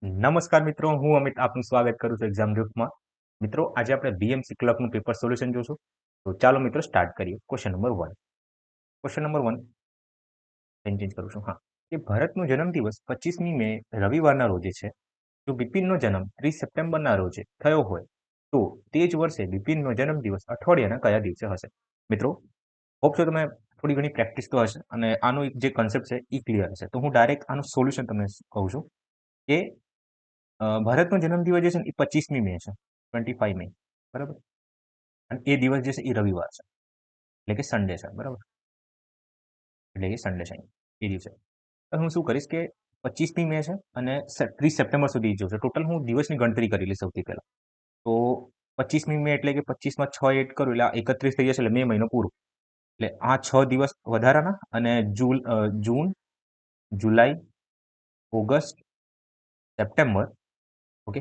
નમસ્કાર મિત્રો, હું અમિત આપનું સ્વાગત કરું છું એક્ઝામ ગ્રુપમાં. મિત્રો, આજે આપણે બીએમસી ક્લર્કનું પેપર સોલ્યુશન જોશું. તો ચાલો મિત્રો સ્ટાર્ટ કરીએ. Question number 1. Question number 1 change કરું છું. હા, કે ભારતનો જન્મદિવસ 25મી મે રવિવારના રોજે છે. જો બિપિનનો જન્મ 30 સપ્ટેમ્બરના રોજે થયો હોય તો તે જ વર્ષે બિપિનનો જન્મદિવસ અઠવાડિયાના કયા દિવસે હશે? મિત્રો, હોપ છો તમે થોડી ઘણી પ્રેક્ટિસ તો હશે અને આનો જે કન્સેપ્ટ છે એ ક્લિયર હશે. તો હું ડાયરેક્ટ આનું સોલ્યુશન તમને કહું છું કે ભારતનો જન્મદિવસ જે છે ને એ 25મી મે છે, 25 મે, બરાબર. અને એ દિવસ જે છે એ રવિવાર છે, એટલે કે સન્ડે છે, બરાબર. એટલે કે સન્ડે છે એ દિવસે. તો હું શું કરીશ કે 25મી મે છે અને 30 સપ્ટેમ્બર સુધી જોશે. ટોટલ હું દિવસની ગણતરી કરી લઈશ સૌથી પહેલા. તો 25મી મે એટલે કે 25માં 6 એડ કરું એટલે 31 થઈ જશે, એટલે મે મહિનો પૂરો. એટલે આ 6 દિવસ વધારાના અને જૂન, જુલાઈ, ઓગસ્ટ, સપ્ટેમ્બર, ઓકે,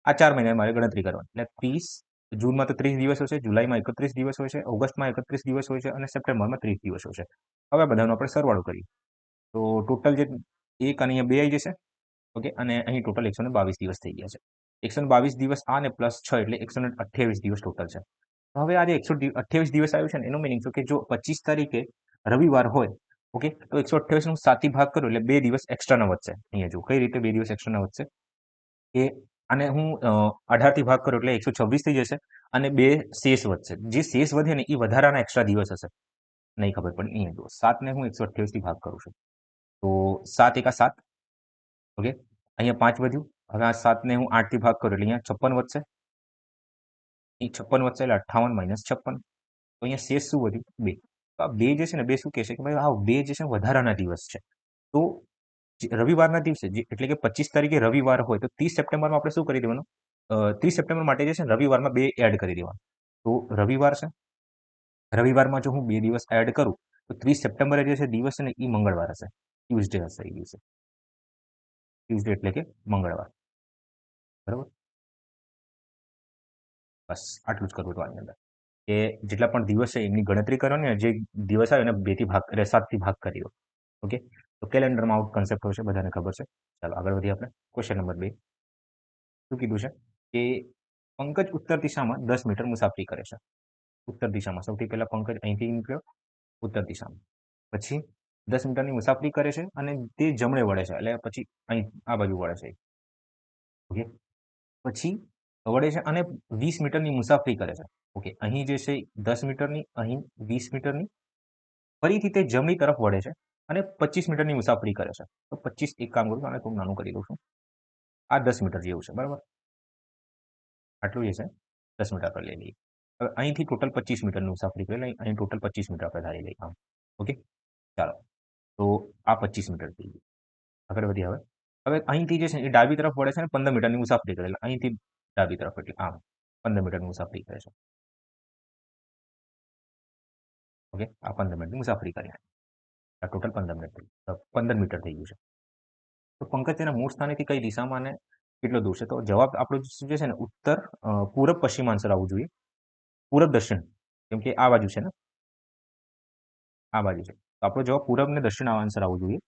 આ 4 મહિના મારે ગણતરી કરવાની. એટલે 30 જૂનમાં તો 30 દિવસ હોય છે, જુલાઈમાં 31 દિવસ હોય છે, ઓગસ્ટમાં 31 દિવસ હોય છે અને સપ્ટેમ્બરમાં 30 દિવસ હોય છે. હવે બધાનો આપણે સરવાળો કરીએ તો ટોટલ જે 1 અને અહીંયા 2 આવી જશે, ઓકે, અને અહીં ટોટલ 122 દિવસ થઈ ગયા છે. 122 દિવસ આ ને પ્લસ 6 એટલે 128 દિવસ ટોટલ છે. હવે આ જે 128 દિવસ આવ્યું છે ને એનો મિનિંગ છે કે જો 25 તારીખે રવિવાર હોય, ઓકે, તો 128 નું 7 થી ભાગ કરો એટલે 2 દિવસ એક્સ્ટ્રાના વધશે. અહીંયા જો કઈ રીતે 2 દિવસ એક્સ્ટ્રાના વધશે કે આને હું 18 થી ભાગ કરું એટલે 126 થઈ જશે અને 2 શેષ વધશે. જે શેષ વધે ને એ વધારાના એક્સ્ટ્રા દિવસ હશે. નહીં ખબર પડે અહીંયા જુઓ, 7 ને હું 128 થી ભાગ કરું છું તો 7 એકા 7, ઓકે, અહીંયા 5 વધ્યું. હવે આ 7 ને હું 8 થી ભાગ કરું એટલે અહીંયા 56 વધશે. એ 56 વધશે એટલે 58 માઇનસ 56, તો અહીંયા શેષ શું વધ્યું? 2. તો આ 2 જે છે ને 2 શું કહેશે કે ભાઈ આ 2 જે છે વધારાના દિવસ છે. તો રવિવારના દિવસે એટલે કે 25 તારીખે રવિવાર હોય તો 30 સપ્ટેમ્બરમાં આપણે શું કરી દેવાનું? 30 સપ્ટેમ્બર માટે જે છે રવિવારમાં 2 એડ કરી દેવાનું. તો રવિવાર છે, રવિવારમાં જો હું 2 દિવસ એડ કરું તો 30 સપ્ટેમ્બરે જે છે દિવસ છે ને એ મંગળવાર હશે, ટ્યુઝડે હશે એ દિવસે. ટ્યુઝડે એટલે કે મંગળવાર, બરાબર. બસ આટલું જ કરવું હતું આની અંદર, કે જેટલા પણ દિવસ છે એમની ગણતરી કરવાની અને જે દિવસ આવે એને 2 થી ભાગ એટલે 7 થી ભાગ કરી દો, ઓકે. તો કેલેન્ડરમાં આઉટ કન્સેપ્ટ હોય છે, બધાને ખબર છે. ચાલો આગળ વધીએ આપણે. ક્વેશ્ચન નંબર 2 શું કીધું છે કે પંકજ ઉત્તર દિશામાં 10 મીટર મુસાફરી કરે છે. ઉત્તર દિશામાં સૌથી પહેલા પંકજ અહીંથી નીકળ્યો ઉત્તર દિશામાં, પછી 10 મીટરની મુસાફરી કરે છે અને તે જમણે વળે છે, એટલે પછી અહીં આ બાજુ વળે છે, ઓકે. પછી વળે છે અને 20 મીટરની મુસાફરી કરે છે, ઓકે. અહીં જે છે 10 મીટરની, અહીં 20 મીટરની, ફરીથી તે જમણી તરફ વળે છે અને 25 મીટરની મુસાફરી કરે છે. તો 25 એક કામ કરું છું, આને થોડું નાનું કરી દઉં છું. આ 10 મીટર જેવું છે, બરાબર. આટલું જે છે 10 મીટર પર લઈ લઈએ. હવે અહીંથી ટોટલ 25 મીટરની મુસાફરી કરી લઈએ, અહીં ટોટલ 25 મીટર આપણે ધારી લઈએ, ઓકે. ચાલો, તો આ 25 મીટર થઈ ગયું. આગળ વધીએ હવે. હવે અહીંથી જે છે એ ડાબી તરફ વળે છે અને 15 મીટરની મુસાફરી કરે, એટલે અહીંથી ડાબી તરફ એટલે આમ 15 મીટરની મુસાફરી કરે છે, ઓકે. આ 15 મિનિટની મુસાફરી કરી, આ ટોટલ 15 મિનિટ 15 મીટર થઈ ગયું છે. તો પંકજ તેના મૂળ સ્થાનેથી કઈ દિશામાં અને કેટલો દૂર છે? તો જવાબ આપણો જે છે ને ઉત્તર, પૂરબ પશ્ચિમાંતર આવવું જોઈએ, પૂરબ દક્ષિણ, કેમ કે આ બાજુ છે ને, આ બાજુ છે. તો આપણો જવાબ પૂરબ ને દક્ષિણ આન્સર આવવું જોઈએ,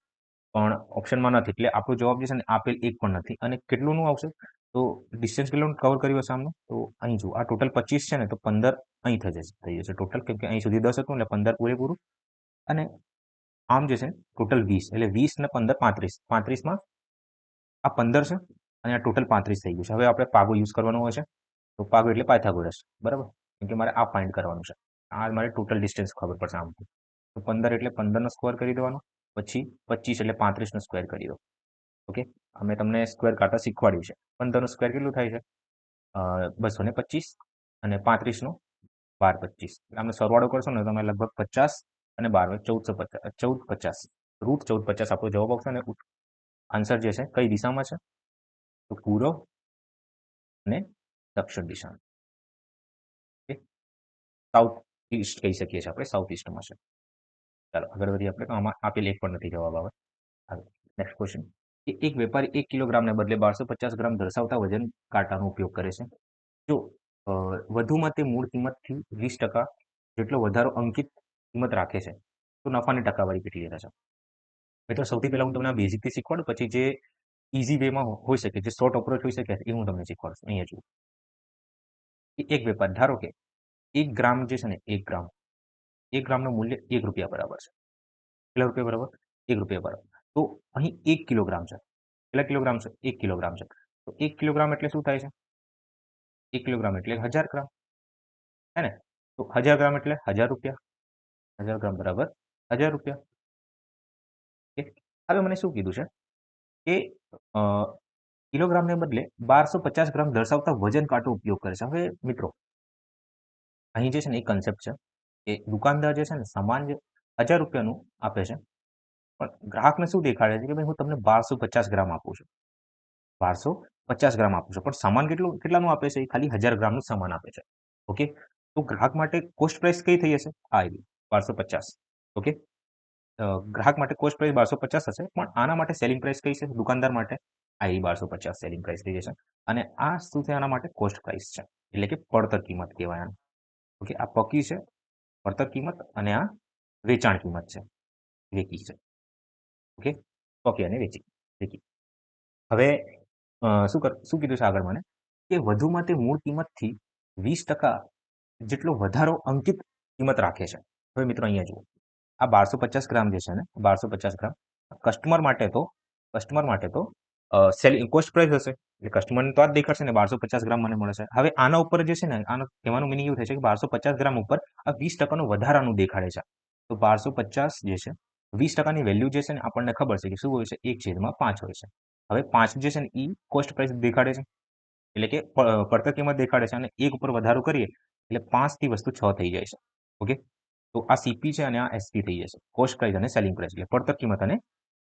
પણ ઓપ્શનમાં નથી, એટલે આપણો જવાબ જે છે ને આપેલ એક પણ નથી. અને કેટલુંનું આવશે? તો ડિસ્ટન્સ કેટલું કવર કર્યું હશે આમનું? તો અહીં જુઓ, આ ટોટલ 25 છે ને, તો 15 અહીં થઈ જશે ટોટલ, કેમ કે અહીં સુધી 10 હતું એટલે 15 પૂરેપૂરું. અને આમ જે છે ટોટલ 20, એટલે 20 ને 15 35, 35માં આ 15 છે અને આ ટોટલ 35 થઈ ગયું છે. હવે આપણે પાગો યુઝ કરવાનો હોય છે, તો પાગો એટલે પાયથાગોરસ, બરાબર, કેમ કે મારે આ ફાઇન્ડ કરવાનું છે. આ મારે ટોટલ ડિસ્ટન્સ ખબર પડશે આમથી. તો 15 એટલે 15નો સ્ક્વેર કરી દેવાનો, પછી 25 એટલે 35નો સ્ક્વેર કરી દો, ઓકે. અમે તમને સ્ક્વેર કાઢતા શીખવાડ્યું છે. 15નો સ્ક્વેર કેટલું થાય છે? 225 અને 35નો 12 25, આમને સરવાળો કરશો ને તમે લગભગ 50 અને 12 1450, 1450, રૂટ 1450 આપણો જવાબ આવશે. અને આન્સર જે છે કઈ દિશામાં છે? તો પૂર્વ અને દક્ષિણ દિશામાં, ઓકે. સાઉથ ઈસ્ટ કહી શકીએ છીએ આપણે, સાઉથ ઈસ્ટમાં છે. ચાલો આગળ વધીએ આપણે. આમાં આપેલ એક પણ નથી જવાબ આવે. નેક્સ્ટ ક્વેશ્ચન, કે એક વેપારી 1 કિલોગ્રામને બદલે 1250 ગ્રામ દર્શાવતા વજન કાંટાનો ઉપયોગ કરે છે. જો વધુમાં તે મૂળ કિંમતથી 20% જેટલો વધારો અંકિત કિંમત રાખે છે તો નફાની ટકાવારી કેટલી રહેશે? મિત્રો સૌથી પહેલા હું તમને બેઝિકથી શીખવાડું, પછી જે ઇઝી વેમાં હોઈ શકે, જે શોર્ટ અપ્રોચ હોઈ શકે એ હું તમને શીખવાડું છું. અહીંયા જુઓ, એક વેપાર ધારો કે 1 ગ્રામ જે છે ને 1 ગ્રામ, 1 ગ્રામનું મૂલ્ય 1 રૂપિયા બરાબર છે. કેટલા રૂપિયા બરાબર? 1 રૂપિયા બરાબર. તો અહીં 1 કિલોગ્રામ છે. કેટલા કિલોગ્રામ છે? 1 કિલોગ્રામ છે. તો 1 કિલોગ્રામ એટલે શું થાય છે? 1 કિલોગ્રામ એટલે 1000 ગ્રામ, હે ને? તો 1000 ગ્રામ એટલે 1000 રૂપિયા. 1000 ગ્રામ બરાબર 1000 રૂપિયા. હવે મને શું કીધું છે કે કિલોગ્રામને બદલે 1250 ગ્રામ દર્શાવતા વજન કાંટો ઉપયોગ કરે છે. હવે મિત્રો, અહીં જે છે ને એ કન્સેપ્ટ છે કે દુકાનદાર જે છે ને સામાન જે 1000 રૂપિયાનું આપે છે, પણ ગ્રાહકને શું દેખાડે છે કે ભાઈ હું તમને 1250 ગ્રામ આપું છું. 1250 ગ્રામ આપું છું, પણ સામાન કેટલાનું આપે છે? એ ખાલી 1000 ગ્રામનું સામાન આપે છે. ઓકે, તો ગ્રાહક માટે કોસ્ટ પ્રાઇસ કઈ થઈ હશે? આ આવી 1250. ઓકે, ગ્રાહક માટે કોસ્ટ પ્રાઇસ 1250 હશે, પણ આના માટે સેલિંગ પ્રાઇસ કઈ છે? દુકાનદાર માટે આ 1250 સેલિંગ પ્રાઇસ થઈ જશે. અને આ શું છે? આના માટે કોસ્ટ પ્રાઇસ છે, એટલે કે પડતર કિંમત કહેવાય આને. ઓકે, આ પકી છે પડતર કિંમત અને આ વેચાણ કિંમત છે, વેકી છે. ઓકે, પકી અને વેકી. હવે શું કીધું છે આગળ મને કે વધુમાં તે મૂળ કિંમતથી 20% જેટલો વધારો અંકિત કિંમત રાખે છે. હવે મિત્રો અહીંયા જુઓ, આ 1250 ગ્રામ જે છે ને 1250 ગ્રામ કસ્ટમર માટે તો સેલિંગ કોસ્ટ પ્રાઇસ હશે, એટલે કસ્ટમરને તો આ જ દેખાડશે ને 1250 ગ્રામ મને મળે છે. હવે આના ઉપર જે છે ને આનો કહેવાનો મિનિંગ એવું થાય છે કે 1250 ગ્રામ ઉપર આ 20% વધારાનું દેખાડે છે. તો 1250 જે છે 20%ની વેલ્યુ જે છે ને આપણને ખબર છે કે શું હોય છે? 1/5 હોય છે. હવે 5 જે છે ને એ કોસ્ટ પ્રાઇસ દેખાડે છે, એટલે કે પડતર કિંમત દેખાડે છે, અને 1 ઉપર વધારો કરીએ એટલે 5 થી વસ્તુ 6 થઈ જાય છે. ઓકે, તો આ સીપી છે અને આ એસપી થઈ જશે, કોસ્ટ પ્રાઇસ અને સેલિંગ પ્રાઇસ, એટલે પડતર કિંમત અને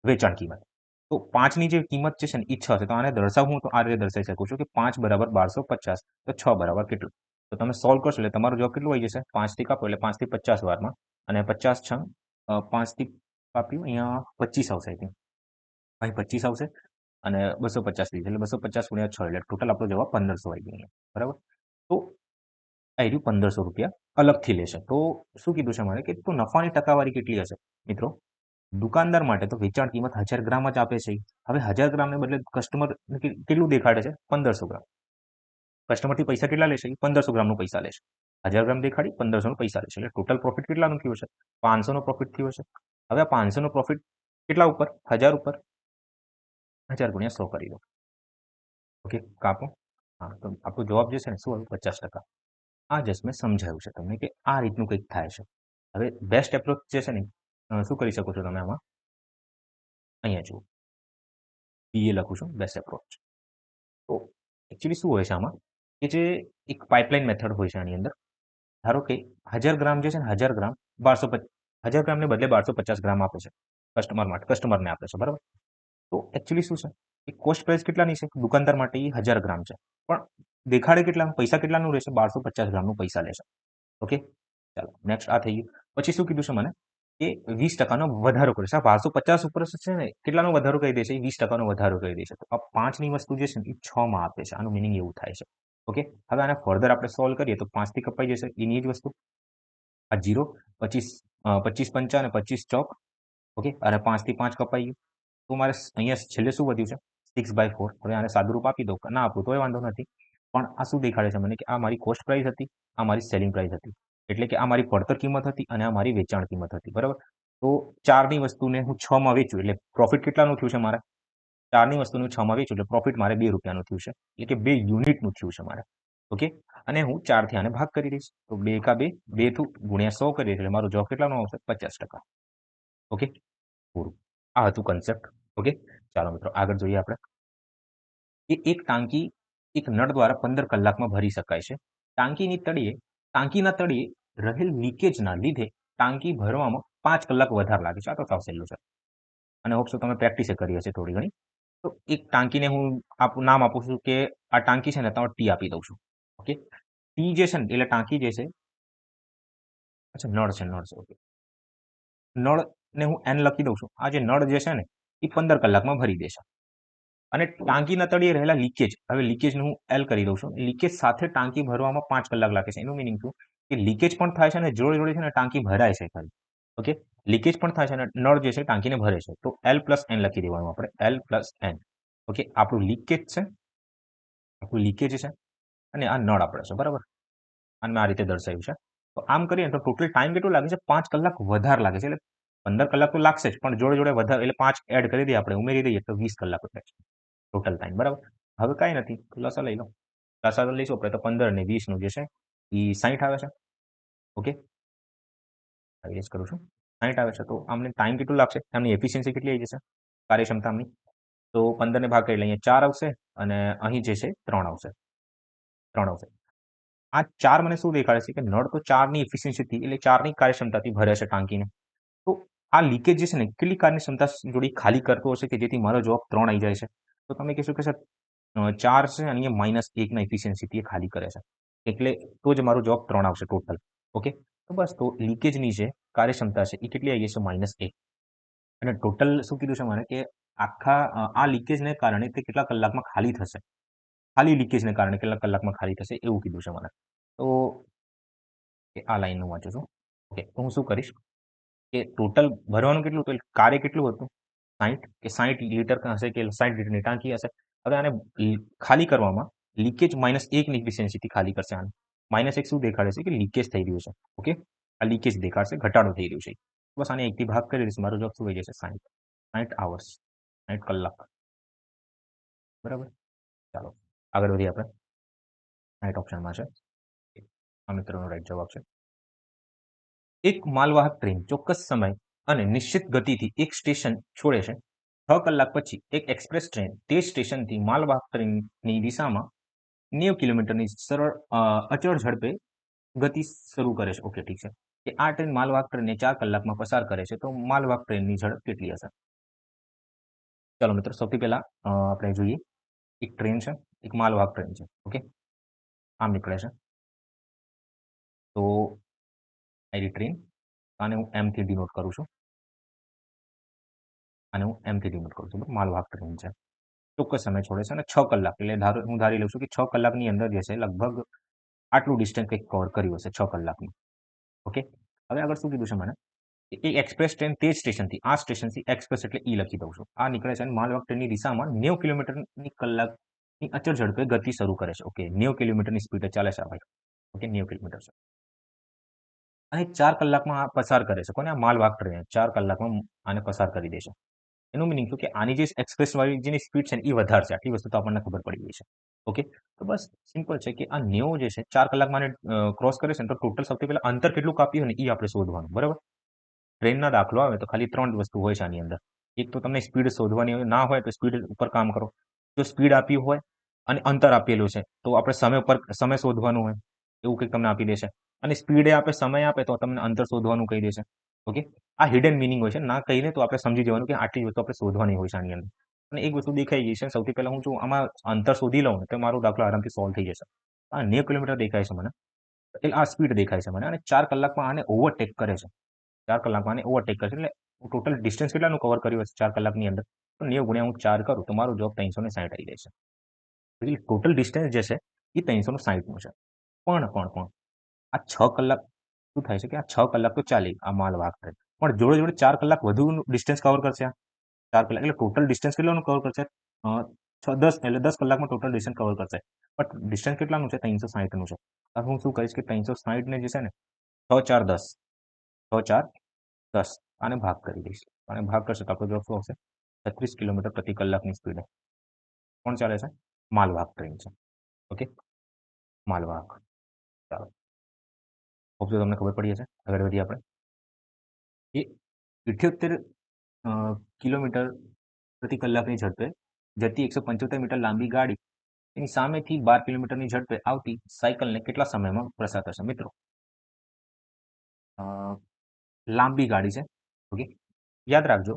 વેચાણ કિંમત. તો 5ની જે કિંમત છે ને એ 6 છે, તો આને દર્શાવવું તો આ રીતે દર્શાવી શકું છું કે 5 બરાબર 1250, તો 6 બરાબર કેટલું? તો તમે સોલ્વ કરશો એટલે તમારો જવાબ કેટલું આવી જશે? 5 થી કાપો એટલે 5 થી 50 વારમાં, અને 50 6 5 થી કાપ્યું અહીંયા 25 આવશે. આઈ થિંક અહીં 25 આવશે અને 250 લીધું એટલે 250 ગુણ્યા 6 એટલે ટોટલ આપણો જવાબ 1500 આવી ગયો. બરાબર, તો આ રહ્યું 1500 રૂપિયા અલગથી લેશે. તો શું કીધું છે મારે કે તો નફાની ટકાવારી કેટલી હશે? મિત્રો, દુકાનદાર માટે તો વેચાણ કિંમત 1000 ગ્રામ જ આપે છે. હવે 1000 ગ્રામને બદલે કસ્ટમર કેટલું દેખાડે છે? 1500 ગ્રામ. કસ્ટમરથી પૈસા કેટલા લેશે? 1500 ગ્રામનું પૈસા લેશે. 1000 ગ્રામ દેખાડી 1500 નું પૈસા લેશે, એટલે ટોટલ પ્રોફિટ કેટલાનું થયું છે? 500 નો પ્રોફિટ થયો છે. હવે આ 500 નો પ્રોફિટ કેટલા ઉપર? 1000 ઉપર. 1000 ગુણ્યા 100 કરી દો. ઓકે, કાપો. હા, તો આપણો જવાબ જે છે ને શું આવ્યું? 50%. આ જસ્ટ મેં સમજાવ્યું છે તમને કે આ રીતનું કંઈક થાય છે. હવે બેસ્ટ એપ્રોચ જે છે ને શું કરી શકો છો તમે આમાં? અહીંયા જુઓ, બીએ લખું છું, બેસ્ટ એપ્રોચ. તો એકચ્યુઅલી શું હોય છે આમાં કે જે એક પાઇપલાઇન મેથડ હોય છે આની અંદર. ધારો કે 1000 ગ્રામ જે છે ને 1000 ગ્રામ 1000 ગ્રામને બદલે 1250 ગ્રામ આપે છે કસ્ટમરને આપે છે. બરાબર, તો એકચ્યુઅલી શું છે એ કોસ્ટ પ્રાઇસ કેટલાની છે? દુકાનદાર માટે એ 1000 ગ્રામ છે, પણ દેખાડે કેટલા? પૈસા કેટલાનું રહેશે? 1250 ગ્રામનું પૈસા લેશે. ઓકે, ચાલો નેક્સ્ટ આ થઈ ગયું. પછી શું કીધું છે મને કે 20%નો વધારો કરે છે. આ 1250 ઉપર છે ને કેટલાનો વધારો કરી દેશે? 20%નો વધારો કરી દેશે. તો આ 5ની વસ્તુ જે છે ને એ 6 માં આપે છે. આનું મિનિંગ એવું થાય છે. ઓકે, હવે આને ફર્ધર આપણે સોલ્વ કરીએ તો 5 થી કપાઈ જશે એની જ વસ્તુ. આ 0 25 25 પંચા અને 25 ચોક. ઓકે, અને 5 થી 5 કપાઈ ગયું. તો મારે અહીંયા છેલ્લે શું વધ્યું છે? 6/4. હવે આને સાદુરૂપ આપી દો, ના આપું તોય વાંધો નથી, પણ આ શું દેખાડે છે મને કે આ મારી કોસ્ટ પ્રાઇસ હતી, આ મારી સેલિંગ પ્રાઇસ હતી, એટલે કે આ મારી પડતર કિંમત હતી અને આ મારી વેચાણ કિંમત હતી. બરાબર, તો 4ની વસ્તુને હું 6 માં વેચું એટલે પ્રોફિટ કેટલાનું થયું છે મારે? 4ની વસ્તુનું 6 માં વેચું એટલે પ્રોફિટ મારે 2 રૂપિયાનું થયું છે, એટલે કે 2 યુનિટનું થયું છે મારે. ઓકે, અને હું 4 થી આને ભાગ કરી દઈશ, તો 2 એકા 2, 2 ગુણ્યા 100 કરીએ એટલે મારો જવાબ કેટલાનો આવશે? 50%. ઓકે, પૂરું. આ હતું કન્સેપ્ટ. ઓકે, ચાલો મિત્રો આગળ જોઈએ આપણે કે એક ટાંકી એક નળ દ્વારા 15 કલાકમાં ભરી શકાય છે. ટાંકીના તળિયે રહેલ લીકેજના લીધે ટાંકી ભરવામાં 5 કલાક વધારે લાગે છે. આ તો સાવ સહેલું છે, અને હોપ સો તમે પ્રેક્ટિસ કરી હશે થોડી ઘણી. તો એક ટાંકીને હું નામ આપું છું કે આ ટાંકી છે ને તમારે ટી આપી દઉં છું. ઓકે, ટી જે છે ને એટલે ટાંકી જે છે, અચ્છા નળ છે. ઓકે, નળને હું એન લખી દઉં છું. આ જે નળ જે છે ને એ 15 કલાકમાં ભરી દેશે. અને ટાંકીના તળિયે રહેલા લીકેજ, હવે લીકેજને હું એલ કરી દઉં છું. લીકેજ સાથે ટાંકી ભરવામાં 5 કલાક લાગે છે. એનું મિનિંગ શું કે લીકેજ પણ થાય છે અને જોડે જોડે છે ને ટાંકી ભરાય છે ખરી. ઓકે, લીકેજ પણ થાય છે અને નળ જે છે ટાંકીને ભરે છે. તો એલ પ્લસ એન લખી દેવાનું આપણે, એલ પ્લસ એન. ઓકે, આપણું લીકેજ છે, અને આ નળ આપણે છે, બરાબર. અને આ રીતે દર્શાવ્યું છે. તો આમ કરીએ તો ટોટલ ટાઈમ કેટલો લાગે છે? 5 કલાક વધારે લાગે છે. એટલે 15 કલાક તો લાગશે જ, પણ જોડે જોડે વધારે એટલે 5 એડ કરી દઈએ આપણે, ઉમેરી દઈએ તો 20 કલાક થાય છે ટોટલ ટાઈમ, બરાબર. હવે કાંઈ નથી, લસા લઈ લો. લસા લઈશું આપણે તો 15 ને 20 નું જે છે એ 60 આવે છે. ઓકે, એજ કરું છું. 60 આવે છે. તો આમને ટાઈમ કેટલું લાગશે? આમની એફિશિયન્સી કેટલી આવી જશે? કાર્યક્ષમતા આમની. તો 15 ને ભાગ કરી એટલે અહીંયા 4 આવશે અને અહીં જે છે 3 આવશે. 3 આવશે. આ 4 મને શું દેખાડે છે કે નળ તો 4 ની એફિશિયન્સીથી એટલે 4 ની કાર્યક્ષમતાથી ભરે છે ટાંકીને. તો આ લીકેજ જે છે ને કેટલી કાર્યક્ષમતા જોડી ખાલી કરતો હશે કે જેથી મારો જવાબ 3 આવી જાય છે? તો તમે કહેશો કે સર 4 છે અને અહીંયા -1 ના એફિશિયન્સીથી એ ખાલી કરે છે. એટલે તો જ મારો જવાબ 3 આવશે ટોટલ. ઓકે, તો બસ તો લીકેજની જે કાર્યક્ષમતા છે એ કેટલી આવી જશે? -1. અને ટોટલ શું કીધું છે મને કે આખા આ લીકેજને કારણે તે કેટલા કલાકમાં ખાલી થશે? ખાલી લીકેજને કારણે કેટલા કલાકમાં ખાલી થશે એવું કીધું છે મને. તો આ લાઈનનું વાંચું છું. ઓકે, તો હું શું કરીશ કે ટોટલ ભરવાનું કેટલું હતું? કાર્ય કેટલું હતું? 60 કે 60 લીટર હશે કે 60 લીટરની ટાંકી હશે. હવે આને ખાલી કરવામાં લીકેજ -1 ની એફિશિયન્સીથી ખાલી કરશે આને. -1 શું દેખાડે છે કે લીકેજ થઈ રહ્યું છે. ઓકે, આ લીકેજ દેખાડશે, ઘટાડો થઈ રહ્યો છે. બસ આને 1 થી ભાગ કરી દઈશ, મારો જવાબ શું થઈ જશે? 60. 60 આવર્સ, 60 કલાક, બરાબર. ચાલો આગળ વધીએ આપણે. રાઈટ ઓપ્શનમાં છે. આ મિત્રનો રાઈટ જવાબ છે. એક માલવાહક ટ્રેન ચોક્કસ સમય અને નિશ્ચિત ગતિથી એક સ્ટેશન છોડે છે. 6 કલાક પછી એક એક્સપ્રેસ ટ્રેન તે સ્ટેશનથી માલવાહક ટ્રેનની દિશામાં 90 કિલોમીટરની સરળ અચળ ઝડપે ગતિ શરૂ કરે છે. ઓકે, ઠીક છે. કે આ ટ્રેન માલવાહક ટ્રેનને 4 કલાકમાં પસાર કરે છે. તો માલવાહક ટ્રેનની ઝડપ કેટલી હશે? ચાલો મિત્રો, સૌથી પહેલા આપણે જોઈએ. એક ટ્રેન છે, એક માલવાહક ટ્રેન છે. ઓકે, આમ નીકળે છે. તો આ ટ્રેન, આને હું એમ થી ડિનોટ કરું છું. અને હું એમ થી ડિનોટ કરું છું. માલવાહક ટ્રેન છે, ચોક્કસ સમય છોડે છે અને 6 કલાક એટલે હું ધારી લઉં છું કે 6 કલાકની અંદર જે છે લગભગ આટલું ડિસ્ટન્સ કંઈક કવર કર્યું હશે 6 કલાકમાં. ઓકે, હવે આગળ શું કીધું છે મને કે એ એક્સપ્રેસ ટ્રેન તે જ સ્ટેશનથી, આ સ્ટેશનથી એક્સપ્રેસ એટલે ઈ લખી દઉં છું. આ નીકળે છે અને માલવાહક ટ્રેનની દિશામાં 90 કિલોમીટરની કલાકની અચળ ઝડપે ગતિ શરૂ કરે છે. ઓકે, 90 કિલોમીટરની સ્પીડે ચાલે છે આ ભાઈ. ઓકે, 90 કિલોમીટર છે. અને 4 કલાકમાં આ પસાર કરે છે. કોને? આ માલવાહક ટ્રેન 4 કલાકમાં આને પસાર કરી દે છે. એનું મીનિંગ શું કે આની જે એક્સપ્રેસ વાળી જેની સ્પીડ છે ને એ વધારે છે. આટલી વસ્તુ તો આપણને ખબર પડી ગઈ છે. ઓકે, તો બસ સિમ્પલ છે કે આ 90 જે છે 4 કલાકમાં ક્રોસ કરે છે ને તો ટોટલ સૌથી પહેલા અંતર કેટલું કાપ્યું હોય ને એ આપણે શોધવાનું, બરાબર. ટ્રેનના દાખલો આવે તો ખાલી 3 વસ્તુ હોય છે આની અંદર. એક તો તમને સ્પીડ શોધવાની હોય, ના હોય તો સ્પીડ ઉપર કામ કરો. જો સ્પીડ આપી હોય અને અંતર આપેલું છે તો આપણે સમય ઉપર સમય શોધવાનું હોય એવું કંઈક તમને આપી દેશે. અને સ્પીડે આપે, સમય આપે તો તમને અંતર શોધવાનું કહી દેશે. ઓકે, આ હિડન મિનિંગ હોય છે. ના કહીને તો આપણે સમજી જવાનું કે આટલી વસ્તુ આપણે શોધવાની હોય છે આની અંદર. અને એક વસ્તુ દેખાઈ ગઈ છે. સૌથી પહેલા હું જો આમાં અંતર શોધી લઉં તો મારો દાખલો આરામથી સોલ્વ થઈ જશે. આ 90 કિલોમીટર દેખાય છે મને, એટલે આ સ્પીડ દેખાય છે મને અને 4 કલાકમાં આને ઓવરટેક કરે છે. 4 કલાકમાં આને ઓવરટેક કરે છે એટલે ટોટલ ડિસ્ટન્સ કેટલાનું કવર કર્યું હશે 4 કલાકની અંદર? તો 90 ગુણ્યા હું 4 કરું તો મારો જવાબ 360 આવી જાય છે. એટલે ટોટલ ડિસ્ટન્સ જે છે એ 360નું છે. પણ આ 6 કલાક શું થાય છે કે આ 6 કલાક તો ચાલી આ માલવાહક ટ્રેન, પણ જોડે જોડે 4 કલાક વધુ ડિસ્ટન્સ કવર કરશે. 4 કલાક એટલે ટોટલ ડિસ્ટન્સ કેટલાનું કવર કરશે? 10 એટલે 10 કલાકમાં ટોટલ ડિસ્ટન્સ કવર કરશે. પણ ડિસ્ટન્સ કેટલાનું છે? 360નું છે. હવે હું શું કરીશ કે 360 ને જે છે ને 6 4 10, 6 4 10 આને ભાગ કરી દઈશ. આને ભાગ કરશે તો આપણો જવાબ શું આવશે? 36 કિલોમીટર પ્રતિ કલાકની સ્પીડે કોણ ચાલે છે? માલવાહક ટ્રેન છે. ઓકે, માલવાહક. ચાલો, હોપ તો તમને ખબર પડી હશે. આગળ વધીએ આપણે. એ 78 કિલોમીટર પ્રતિ કલાકની ઝડપે જતી 175 મીટર લાંબી ગાડી એની સામેથી 12 કિલોમીટરની ઝડપે આવતી સાયકલને કેટલા સમયમાં પસાર થશે? મિત્રો, લાંબી ગાડી છે. ઓકે, યાદ રાખજો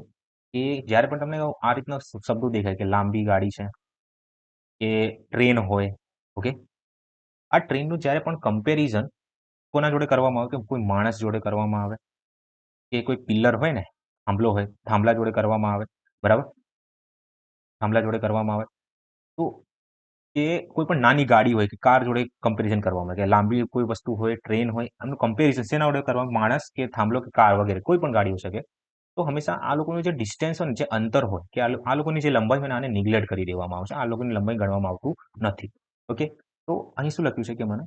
કે જ્યારે પણ તમને આ રીતના શબ્દો દેખાય કે લાંબી ગાડી છે કે ટ્રેન હોય, ઓકે, આ ટ્રેનનું જ્યારે પણ કમ્પેરિઝન કોના જોડે કરવામાં આવે કે કોઈ માણસ જોડે કરવામાં આવે કે કોઈ પિલ્લર હોય ને, થાંભલો હોય, થાંભલા જોડે કરવામાં આવે, બરાબર. થાંભલા જોડે કરવામાં આવે તો એ કોઈ પણ નાની ગાડી હોય કે કાર જોડે કમ્પેરિઝન કરવામાં આવે કે લાંબી કોઈ વસ્તુ હોય, ટ્રેન હોય, એમનું કમ્પેરિઝન શેના જોડે કરવામાં? માણસ કે થાંભલો કે કાર વગેરે કોઈ પણ ગાડી હોઈ શકે. તો હંમેશા આ લોકોનું જે ડિસ્ટન્સ હોય ને, જે અંતર હોય કે આ લોકોની જે લંબાઈ હોય ને આને નિગ્લેક્ટ કરી દેવામાં આવશે. આ લોકોની લંબાઈ ગણવામાં આવતું નથી. ઓકે, તો અહીં શું લખ્યું છે કે મને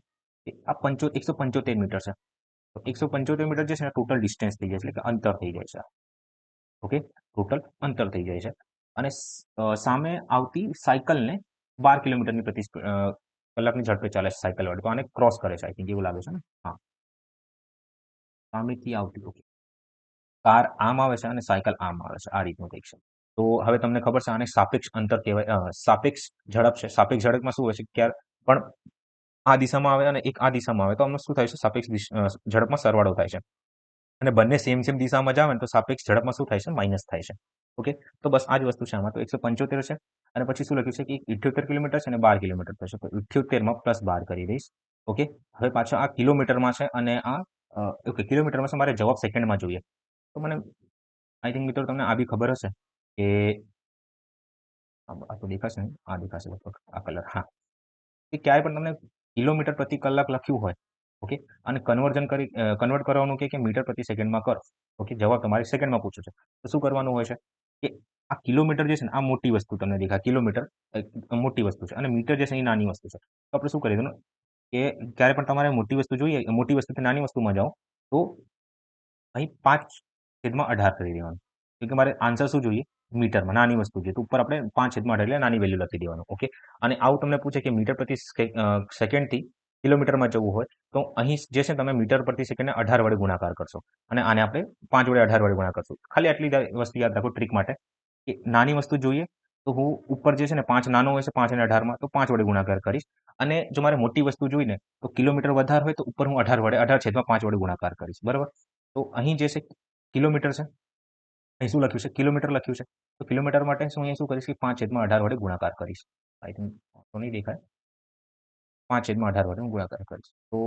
કે આ 175 મીટર છે. તો 175 મીટર જે છે ને ટોટલ ડિસ્ટન્સ થઈ જાય છે, એટલે કે અંતર થઈ જાય છે. ઓકે, ટોટલ અંતર થઈ જાય છે. અને સામે આવતી સાયકલને 12 કિલોમીટરની કલાકની ઝડપે ચાલે છે સાયકલ વાળી. તો આને ક્રોસ કરે છે, આઈ થિંક એવું લાગે છે ને. હા, સામેથી આવતી. ઓકે, કાર આમ આવે છે અને સાયકલ આમ આવે છે, આ રીતનું કંઈક છે. તો હવે તમને ખબર છે આને સાપેક્ષ અંતર કહેવાય, સાપેક્ષ ઝડપ છે. સાપેક્ષ ઝડપમાં શું હોય છે, ક્યારે પણ આ દિશામાં આવે અને એક આ દિશામાં આવે તો આમાં શું થાય છે, સાપેક્ષ ઝડપમાં સરવાળો થાય છે. અને બંને સેમ સેમ દિશામાં જાવ ને તો સાપેક્ષ ઝડપમાં શું થાય છે, માઇનસ થાય છે. ઓકે, તો બસ આ જ વસ્તુ છે આમાં. તો 175 છે અને પછી શું લખ્યું છે કે 78 કિલોમીટર છે અને 12 કિલોમીટર થશે. તો 78 માં +12 કરી દઈશ. ઓકે, હવે પાછા આ કિલોમીટરમાં છે અને આ ઓકે કિલોમીટરમાં છે, મારે જવાબ સેકન્ડમાં જોઈએ. તો મને આઈ થિંક મિત્રો તમને આ બી ખબર હશે કે આ તો દેખાશે ને, આ દેખાશે લગભગ આ કલર. હા, કે ક્યાંય પણ તમને કિલોમીટર પ્રતિ કલાક લખ્યું હોય, ઓકે, અને કન્વર્ટ કરવાનું કે મીટર પ્રતિ સેકન્ડમાં કરો. ઓકે, જવાબ તમારે સેકન્ડમાં પૂછ્યો છે તો શું કરવાનું હોય છે કે આ કિલોમીટર જે છે ને આ મોટી વસ્તુ તમને દેખાય, કિલોમીટર મોટી વસ્તુ છે અને મીટર જે છે એ નાની વસ્તુ છે. તો આપણે શું કરી દેવાનું કે ક્યારે પણ તમારે મોટી વસ્તુ જોઈએ, મોટી વસ્તુથી નાની વસ્તુમાં જાઓ તો અહીં 5/18 કરી દેવાનું. કેમ કે મારે આન્સર શું જોઈએ, મીટરમાં નાની વસ્તુ જોઈએ, તો ઉપર આપણે 5/18 એટલે નાની વેલ્યુ લખી દેવાનું. ઓકે, અને આવું તમને પૂછે કે મીટર પ્રતિ સેકન્ડથી કિલોમીટરમાં જવું હોય તો અહીં જે છે તમે મીટર પ્રતિ સેકન્ડને 18 વડે ગુણાકાર કરશો અને આને આપણે 5 વડે 18 વડે ગુણાકાર કરશું. ખાલી આટલી વસ્તુ યાદ રાખો ટ્રીક માટે કે નાની વસ્તુ જોઈએ તો હું ઉપર જે છે ને 5 નાનો હોય છે 5 અને 18 માં, તો 5 વડે ગુણાકાર કરીશ. અને જો મારે મોટી વસ્તુ જોઈને તો કિલોમીટર વધારે હોય તો ઉપર હું 18/5 વડે ગુણાકાર કરીશ. બરાબર, તો અહીં જે છે કિલોમીટર છે, અહીં શું લખ્યું છે, કિલોમીટર લખ્યું છે. તો કિલોમીટર માટે હું અહીંયા શું કરીશ કે 5/18 વડે ગુણાકાર કરીશ. આઈ થિંક તો નહીં દેખાય, 5/18 વડે હું ગુણાકાર કરીશ. તો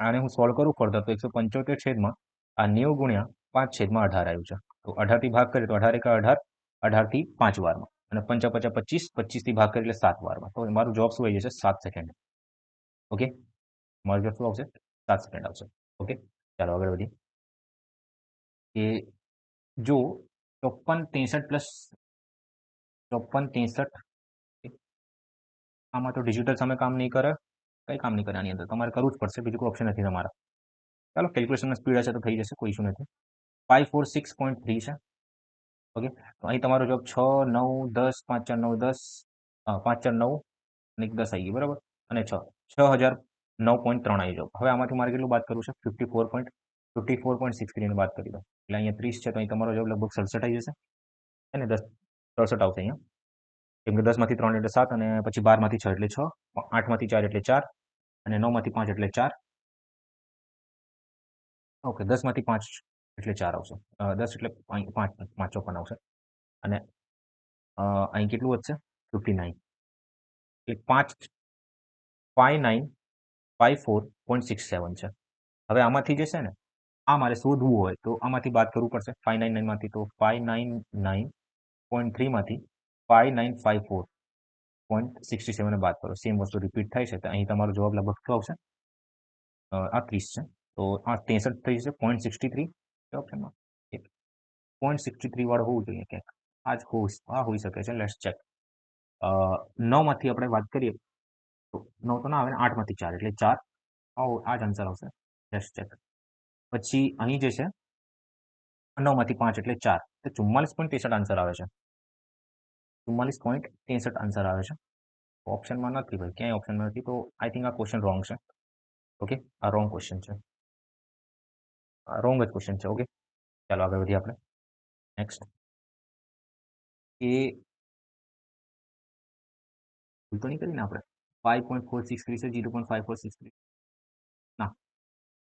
આને હું સોલ્વ કરું ફર્ધર તો 175 છેદમાં આ 90 ગુણ્યા 5/18 આવ્યું છે. તો 18 થી ભાગ કરીએ તો 18 એકા 18, 18 થી 5 વારમાં, અને 5 5 25, 25 થી ભાગ કરીએ એટલે 7 વારમાં. તો મારું જવાબ શું આવી જશે, 7 સેકન્ડ. ઓકે, મારું જવાબ શું આવશે, 7 સેકન્ડ આવશે. ઓકે, ચાલો આગળ વધીએ કે જો 54 63 પ્લસ 54 63, આમાં તો ડિજિટલ સામે કામ નહીં કરે, કઈ કામ નહીં કરે આની અંદર, તમારે કરવું જ પડશે, બીજું કોઈ ઓપ્શન નથી તમારા. ચાલો કેલ્ક્યુલેશનની સ્પીડ હશે તો થઈ જશે, કોઈ ઇશ્યુ નથી. 546.3 છે. ઓકે, તો અહીં તમારો જવાબ 6 9 10 5 4 9 10, 5 4 9 અને 1 10 આવી ગયું. બરાબર, અને 6009.3 આવી જવાબ. હવે આમાંથી મારે કેટલું બાદ કરવું છે, 54.63 બાદ કરી દો એટલે અહીંયા 30 છે, તો અહીં તમારો જવાબ લગભગ 67 આવી જશે. એને 10 67 આવશે અહીંયા, કેમ કે 10 માંથી 3 એટલે 7, અને પછી 12 માંથી 6 એટલે 6, 8 માંથી 4 એટલે 4, અને 9 માંથી 5 એટલે 4. ઓકે, 10 માંથી 5 એટલે 4 આવશે. 10 એટલે 5 5 ચોપન આવશે. અને અહીં કેટલું વધશે, 59, એટલે 5954.67 છે. હવે આમાંથી જે છે ને આ મારે શોધવું હોય તો આમાંથી બાદ કરવું પડશે 599 માંથી. તો 599.3 માંથી 5954.67 બાદ કરો, સેમ વસ્તુ રિપીટ થાય છે. તો અહીં તમારો જવાબ લગભગ શું આવશે, આ 30 છે, તો આ 63 થઈ જશે. 0.63 ઓપ્શનમાં 0.63 વાળો હોવું જોઈએ ક્યાંક, આ હોઈ શકે છે. Let's check. 9 માંથી આપણે વાત કરીએ તો 9 તો ના આવે ને, 8 માંથી 4 એટલે 4, આ જ આન્સર આવશે. Let's check. પછી અહીં જે છે 9 માંથી 5 એટલે 4, તો 44.63 આન્સર આવે છે. 44.63 આન્સર આવે છે. ઓપ્શનમાં નથી ભાઈ, ક્યાંય ઓપ્શનમાં નથી, તો આઈ થિંક આ ક્વેશ્ચન રોંગ છે. ઓકે, આ રોંગ ક્વેશ્ચન છે, રોંગ જ ક્વેશ્ચન છે. ઓકે, ચાલો આગળ વધીએ આપણે નેક્સ્ટ. એ ભૂલ તો નહીં કરીને આપણે 5.463 છે, 0.5463 ના,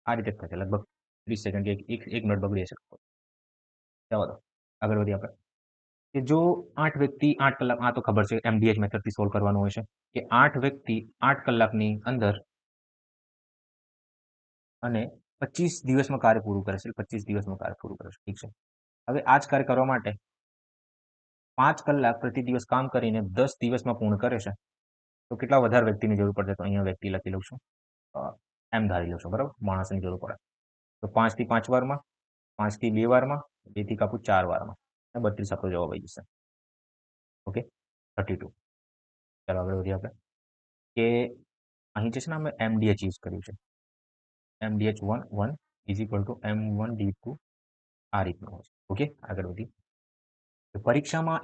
આ રીતે જ થશે લગભગ 30 સેકન્ડ કે એક મિનિટ બગડી હશે. જવા દો, આગળ વધીએ આપણે કે જો 8 વ્યક્તિ 8 કલાક, આ તો ખબર છે MDH મેથડથી સોલ્વ કરવાનું હોય છે કે 8 વ્યક્તિ 8 કલાકની અંદર અને 25 દિવસમાં કાર્ય પૂરું કરે છે, 25 દિવસમાં કાર્ય પૂરું કરે છે. ઠીક છે, હવે આ જ કાર્ય કરવા માટે 5 કલાક પ્રતિ દિવસ કામ કરીને 10 દિવસમાં પૂર્ણ કરે છે, તો કેટલા વધારે વ્યક્તિની જરૂર પડશે. તો અહીંયા વ્યક્તિ લખી લઉં છું, એમ ધારી લઉં છું. બરાબર, માણસની જરૂર પડે તો 5 થી 5 વારમાં 5 થી 2 વારમાં, 2 થી કાપું 4 વારમાં, અને 32 આપણો જવાબ આવી જશે. ઓકે, 32. ચાલો આગળ વધીએ આપણે, કે અહીં જે છે ને અમે MDH યુઝ કર્યું છે. MDH 1 is equal to M1D2 આ રીતનું હોય છે. ઓકે, આગળ વધીએ. પરીક્ષામાં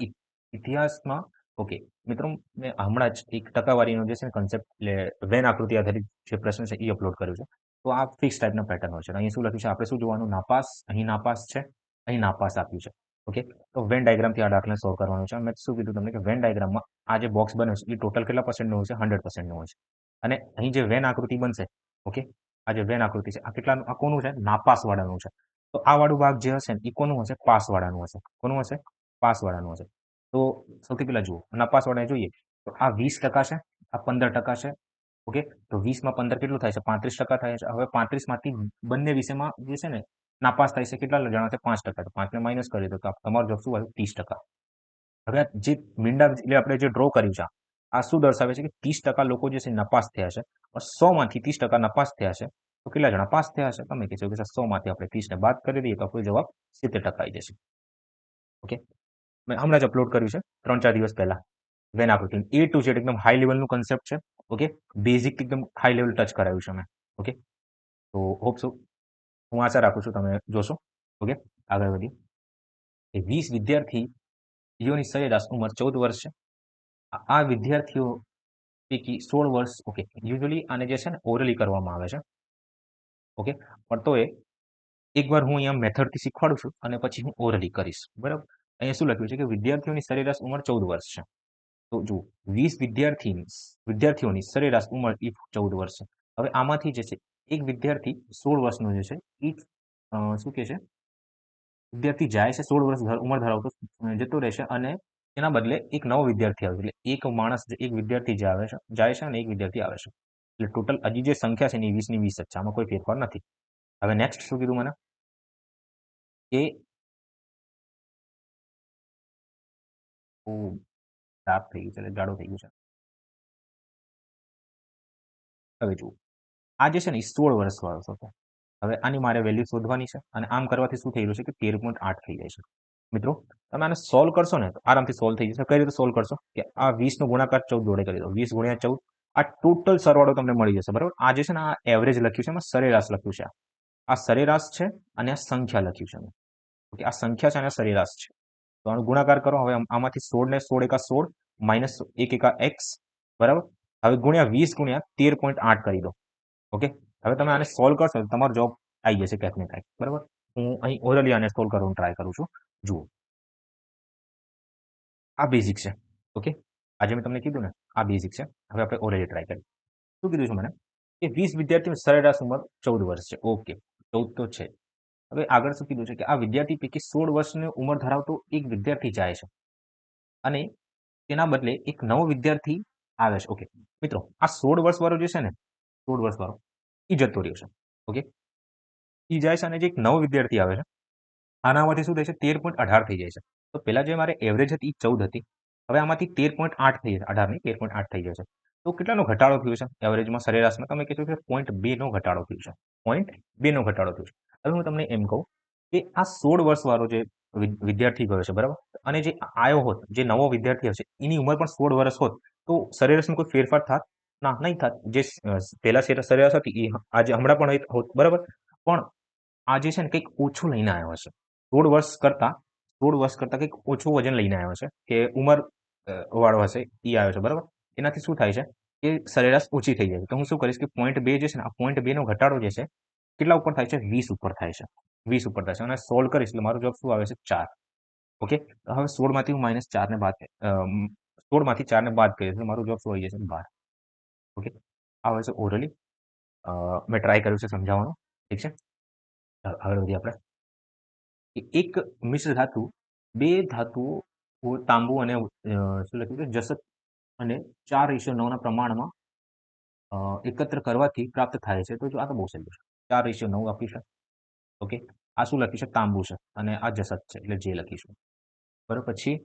ઇતિહાસમાં, ઓકે મિત્રો, મેં હમણાં જ એક ટકાવારીનો જે છે ને કન્સેપ્ટ, એટલે વેન આકૃતિ આધારિત જે પ્રશ્ન છે એ અપલોડ કર્યું છે. તો આ ફિક્સ ટાઈપના પેટર્ન હોય છે. અહીં શું લખ્યું છે, આપણે શું જોવાનું, નાપાસ, અહીં નાપાસ છે, અહીં નાપાસ આપ્યું છે. ઓકે, તો વેન ડાયાગ્રામથી આ દાખલા સોલ્વ કરવાનું છે. મેં શું કીધું તમને કે વેન ડાયાગ્રામમાં આ જે બોક્સ બને છે એ ટોટલ કેટલા પર્સન્ટનું હોય છે, 100%નું હોય છે. અને અહીં જે વેન આકૃતિ બનશે, ઓકે, આ જે વેન આકૃતિ છે આ કેટલાનું, આ કોનું છે, નાપાસ વાળાનું છે. તો આ વાળું ભાગ જે હશે ને એ કોનું હશે, પાસ વાળાનું હશે. કોનું હશે, પાસ વાળાનું હશે. તો સૌથી પહેલા જુઓ, નાપાસ વાળાને જોઈએ તો આ 20% છે, આ 15% છે. ઓકે, તો 20 માં 15 કેટલું થાય છે, 35% થાય છે. હવે 35 માંથી બંને વિષયમાં જે છે ને નાપાસ થાય છે કેટલા જણા છે, 5%. તો 5 ને માઇનસ કરી દો તો તમારો જવાબ શું આવ્યો, 30%. હવે આ જે મીંડા એટલે આપણે જે ડ્રો કર્યું છે આ શું દર્શાવે છે કે 30% લોકો જે છે નપાસ થયા છે. 100 માંથી 30% નપાસ થયા છે. તો કેટલા જણા પાસ થયા છે, તમે કહેશો કે 100 માંથી આપણે 30 ને બાદ કરી દઈએ તો આપણો જવાબ 70% આવી જશે. ઓકે, મેં હમણાં જ અપલોડ કર્યું છે 3-4 દિવસ પહેલા. વેન આકૃતિ A to Z એકદમ હાઈ લેવલનું કન્સેપ્ટ છે. ઓકે, બેઝિક એકદમ હાઈ લેવલ ટચ કરાવ્યું છે મેં. ઓકે, તો હોપ સો, હું આશા રાખું છું તમે જોશો. ઓકે, આગળ વધીએ. 20 વિદ્યાર્થીઓની સરેરાશ ઉંમર 14 વર્ષ છે. આ વિદ્યાર્થીઓ પૈકી 16 વર્ષ, ઓકે, યુઝ્યુઅલી આને જે છે ને ઓરલી કરવામાં આવે છે. ઓકે, પણ તો એકવાર હું અહીંયા મેથડથી શીખવાડું છું અને પછી હું ઓરલી કરીશ. બરાબર, અહીંયા શું લખ્યું છે કે વિદ્યાર્થીઓની સરેરાશ ઉંમર 14 વર્ષ છે. તો જુઓ, 20 વિદ્યાર્થીઓની સરેરાશ ઉંમર એ 14 વર્ષ છે. હવે આમાંથી જે છે એક વિદ્યાર્થી 16 વર્ષનો જે છે એ શું કહે છે, વિદ્યાર્થી જાય છે, 16 વર્ષ ઉંમર ધરાવતો જતો રહેશે, અને એના બદલે એક નવો વિદ્યાર્થી આવે છે. એટલે એક માણસ, એક વિદ્યાર્થી જે આવે છે, જાય છે, અને એક વિદ્યાર્થી આવે છે. એટલે ટોટલ હજી જે સંખ્યા છે એ 20 ની 20 જ છે. આમાં કોઈ ફેરફાર નથી. હવે નેક્સ્ટ શું કીધું મને, કે સાફ થઈ ગયું છે, એટલે જાડો થઈ ગયું છે. હવે જુઓ, આ જે છે ને એ 16 વર્ષ વાળો હતો. હવે આની મારે વેલ્યુ શોધવાની છે, અને આમ કરવાથી શું થઈ રહ્યું છે કે 13.8 થઈ જાય છે. મિત્રો, તમે આને સોલ્વ કરશો ને તો આરામથી સોલ્વ થઈ જશે. કઈ રીતે સોલ્વ કરશો, કે આ 20 નો ગુણાકાર 14 જોડે કરી દો. 20 ગુણ્યા 14, આ ટોટલ સરવાળો તમને મળી જશે. બરાબર, આ જે છે ને આ એવરેજ લખ્યું છે, એમાં સરેરાશ લખ્યું છે. આ સરેરાશ છે અને આ સંખ્યા લખ્યું છે. ઓકે, આ સંખ્યા છે અને સરેરાશ છે. તો આનો ગુણાકાર કરો. હવે આમાંથી 16 ને 16 એકા 16, માઇનસ 1 એકા x, બરાબર. હવે ગુણ્યા 20 ગુણ્યા 13.8 કરી દો. ઓકે, હવે તમે આને સોલ્વ કરશો તો તમારો જવાબ આવી જશે ક્યાંક ને ક્યાંક. બરાબર, હું અહીં ઓરલી આને સોલ્વ કરવાનું ટ્રાય કરું છું. જુઓ, આ બેઝિક છે. ઓકે, આજે મેં તમને કીધું ને આ બેઝિક છે. હવે આપણે ઓરલી ટ્રાય કરીએ. શું કીધું છે મને, કે 20 વિદ્યાર્થીઓની સરેરાશ ઉંમર 14 વર્ષ છે. ઓકે, 14 તો છે. હવે આગળ શું કીધું છે કે આ વિદ્યાર્થી પૈકી 16 વર્ષની ઉંમર ધરાવતો એક વિદ્યાર્થી જાય છે, અને તેના બદલે એક નવો વિદ્યાર્થી આવે છે. ઓકે મિત્રો, આ 16 વર્ષ વાળો જે છે ને, 16 વર્ષ વાળો એ જતો રહ્યો છે. ઓકે, એ જાય છે, અને જે એક નવો વિદ્યાર્થી આવે છે આનામાંથી શું થાય છે, 13.18 થઈ જાય છે. તો પેલા જે મારે એવરેજ હતી એ 14 હતી. હવે આમાંથી 13.8 થઈ જશે, 18 નહીં 13.8 થઈ જશે. તો કેટલાનો ઘટાડો થયો છે એવરેજમાં, સરેરાશમાં? તમે કહેશો કે 0.2 નો ઘટાડો થયો છે. 0.2 નો ઘટાડો થયો છે. હવે હું તમને એમ કહું કે આ 16 વર્ષ વાળો જે વિદ્યાર્થી ગયો છે, બરાબર, અને જે આવ્યો હોત, જે નવો વિદ્યાર્થી હશે એની ઉંમર પણ 16 વર્ષ હોત, તો સરેરાશમાં કોઈ ફેરફાર થાત? ના, નહીં થાત. જે પહેલા સરેરાશ હતી એ આજે હમણાં પણ હોત, બરાબર. પણ આ જે છે ને કંઈક ઓછું લઈને આવ્યો હશે. 16 વર્ષ કરતા કંઈક ઓછું વજન લઈને આવ્યો છે, કે ઉંમર વાળો હશે એ આવ્યો છે, બરાબર. એનાથી શું થાય છે કે સરેરાશ ઓછી થઈ જાય છે. તો હું શું કરીશ કે 0.2 જે છે ને, આ 0.2 નો ઘટાડો જે છે કેટલા ઉપર થાય છે, 20 ઉપર થાય છે. 20 ઉપર થાય છે, અને સોલ્વ કરીશ એટલે મારો જવાબ શું આવે છે, 4. ઓકે, હવે 16 માંથી હું -4 ને બાદ 16 માંથી 4 ને બાદ કરીશ એટલે મારો જવાબ શું આવી જશે, 12. ઓકે, આ હોય છે ઓરલી. મેં ટ્રાય કર્યું છે સમજાવવાનું. ઠીક છે, આગળ વધીએ આપણે. એક મિશ્ર ધાતુ, બે ધાતુઓ તાંબુ અને શું લખ્યું છે, જસત, અને 4:9 ના પ્રમાણમાં એકત્ર કરવાથી પ્રાપ્ત થાય છે. તો જો આ તો બહુ સહેલું છે. 4:9 આપ્યું છે. ઓકે, આ શું લખ્યું છે, તાંબુ છે, અને આ જસત છે એટલે જે લખીશું. બરાબર, પછી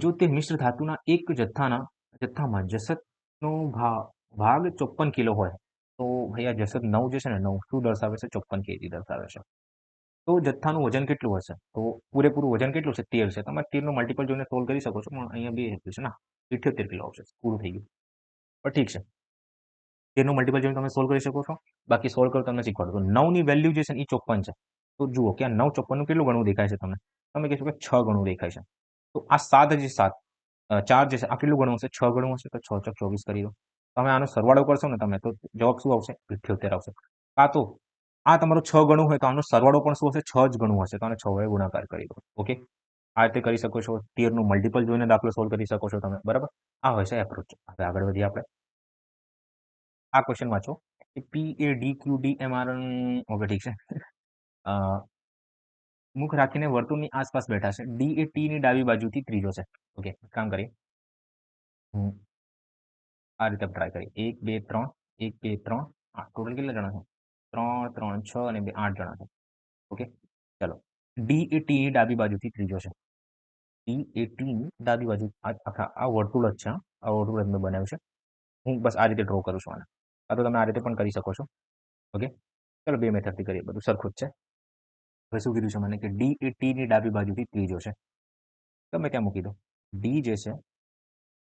જો તે મિશ્ર ધાતુના એક જથ્થામાં જસતનો ભાગ 54 કિલો હોય, તો ભાઈ આ જસત 9 જે છે ને, 9 શું દર્શાવે છે, 54 kg દર્શાવે છે. તો જથ્થાનું વજન કેટલું હશે? તો પૂરેપૂરું વજન કેટલું છે? 13 છે. તમે 13 નો મલ્ટિપલ જોઈને સોલ્વ કરી શકો છો, પણ અહીંયા 2 આપ્યું છે ના, 78 કિલો આવશે. પૂરું થઈ ગયું. પણ ઠીક છે. 13 નો મલ્ટિપલ જોઈને તમે સોલ્વ કરી શકો છો. બાકી સોલ્વ કરો તમને શીખવાડું. તો 9 ની વેલ્યુ જે છે ને એ 54 છે. તો જુઓ કે આ 9 54 નું કેટલું ગણું દેખાય છે તમને? તમે કહેશો કે 6 ગણું દેખાય છે. તો આ 7 જે 7 4 જે છે આ કેટલું ગણું હશે? 6 ગણું હશે. તો 6 ચોક 24 કરી દો. તમે આનો સરવાળો કરશો ને તમે, તો જવાબ શું આવશે? 78 આવશે. કાં તો આ તમારું 6 ગણું હોય તો આનો સરવાળો પણ શું હશે? 6 જ ગણું હશે. તો આને 6 વડે ગુણાકાર કરી દો. ઓકે, આ રીતે કરી શકો છો. 13 નું મલ્ટિપલ જોઈને દાખલો સોલ્વ કરી શકો છો તમે. બરાબર, આ હોય છે એપ્રોચ. હવે આગળ વધીએ આપણે. આ ક્વેશ્ચન વાંચો કે P A D Q D M R. Okay, ઠીક છે. અ, મુખ રાખીને વર્તુળની આસપાસ બેઠા છે. ડી એ ટી ની ડાબી બાજુથી ત્રીજો છે. ઓકે, કામ કરીએ. આ રીતે ટ્રાય કરીએ. 1 2 3, 1 2 3, ટોટલ કેટલા જણા છે? 3 3 6 અને 2 8 જણા છે. ઓકે, ચલો. ડી એ ટી ની ડાબી બાજુથી ત્રીજો છે. ડી એ ટી ની ડાબી બાજુ આખા આ વર્તુળ જ છે. આ વર્તુળ જ મેં બનાવ્યું છે. હું બસ આ રીતે ડ્રો કરું છું આને. આ તો તમે આ રીતે પણ કરી શકો છો. ઓકે, ચલો 2 મેથડથી કરીએ. બધું સરખું જ છે. હવે શું કીધું છે મને કે ડી એ ટી ની ડાબી બાજુથી ત્રીજો છે. તમે ત્યાં મૂકી દો. ડી જે છે,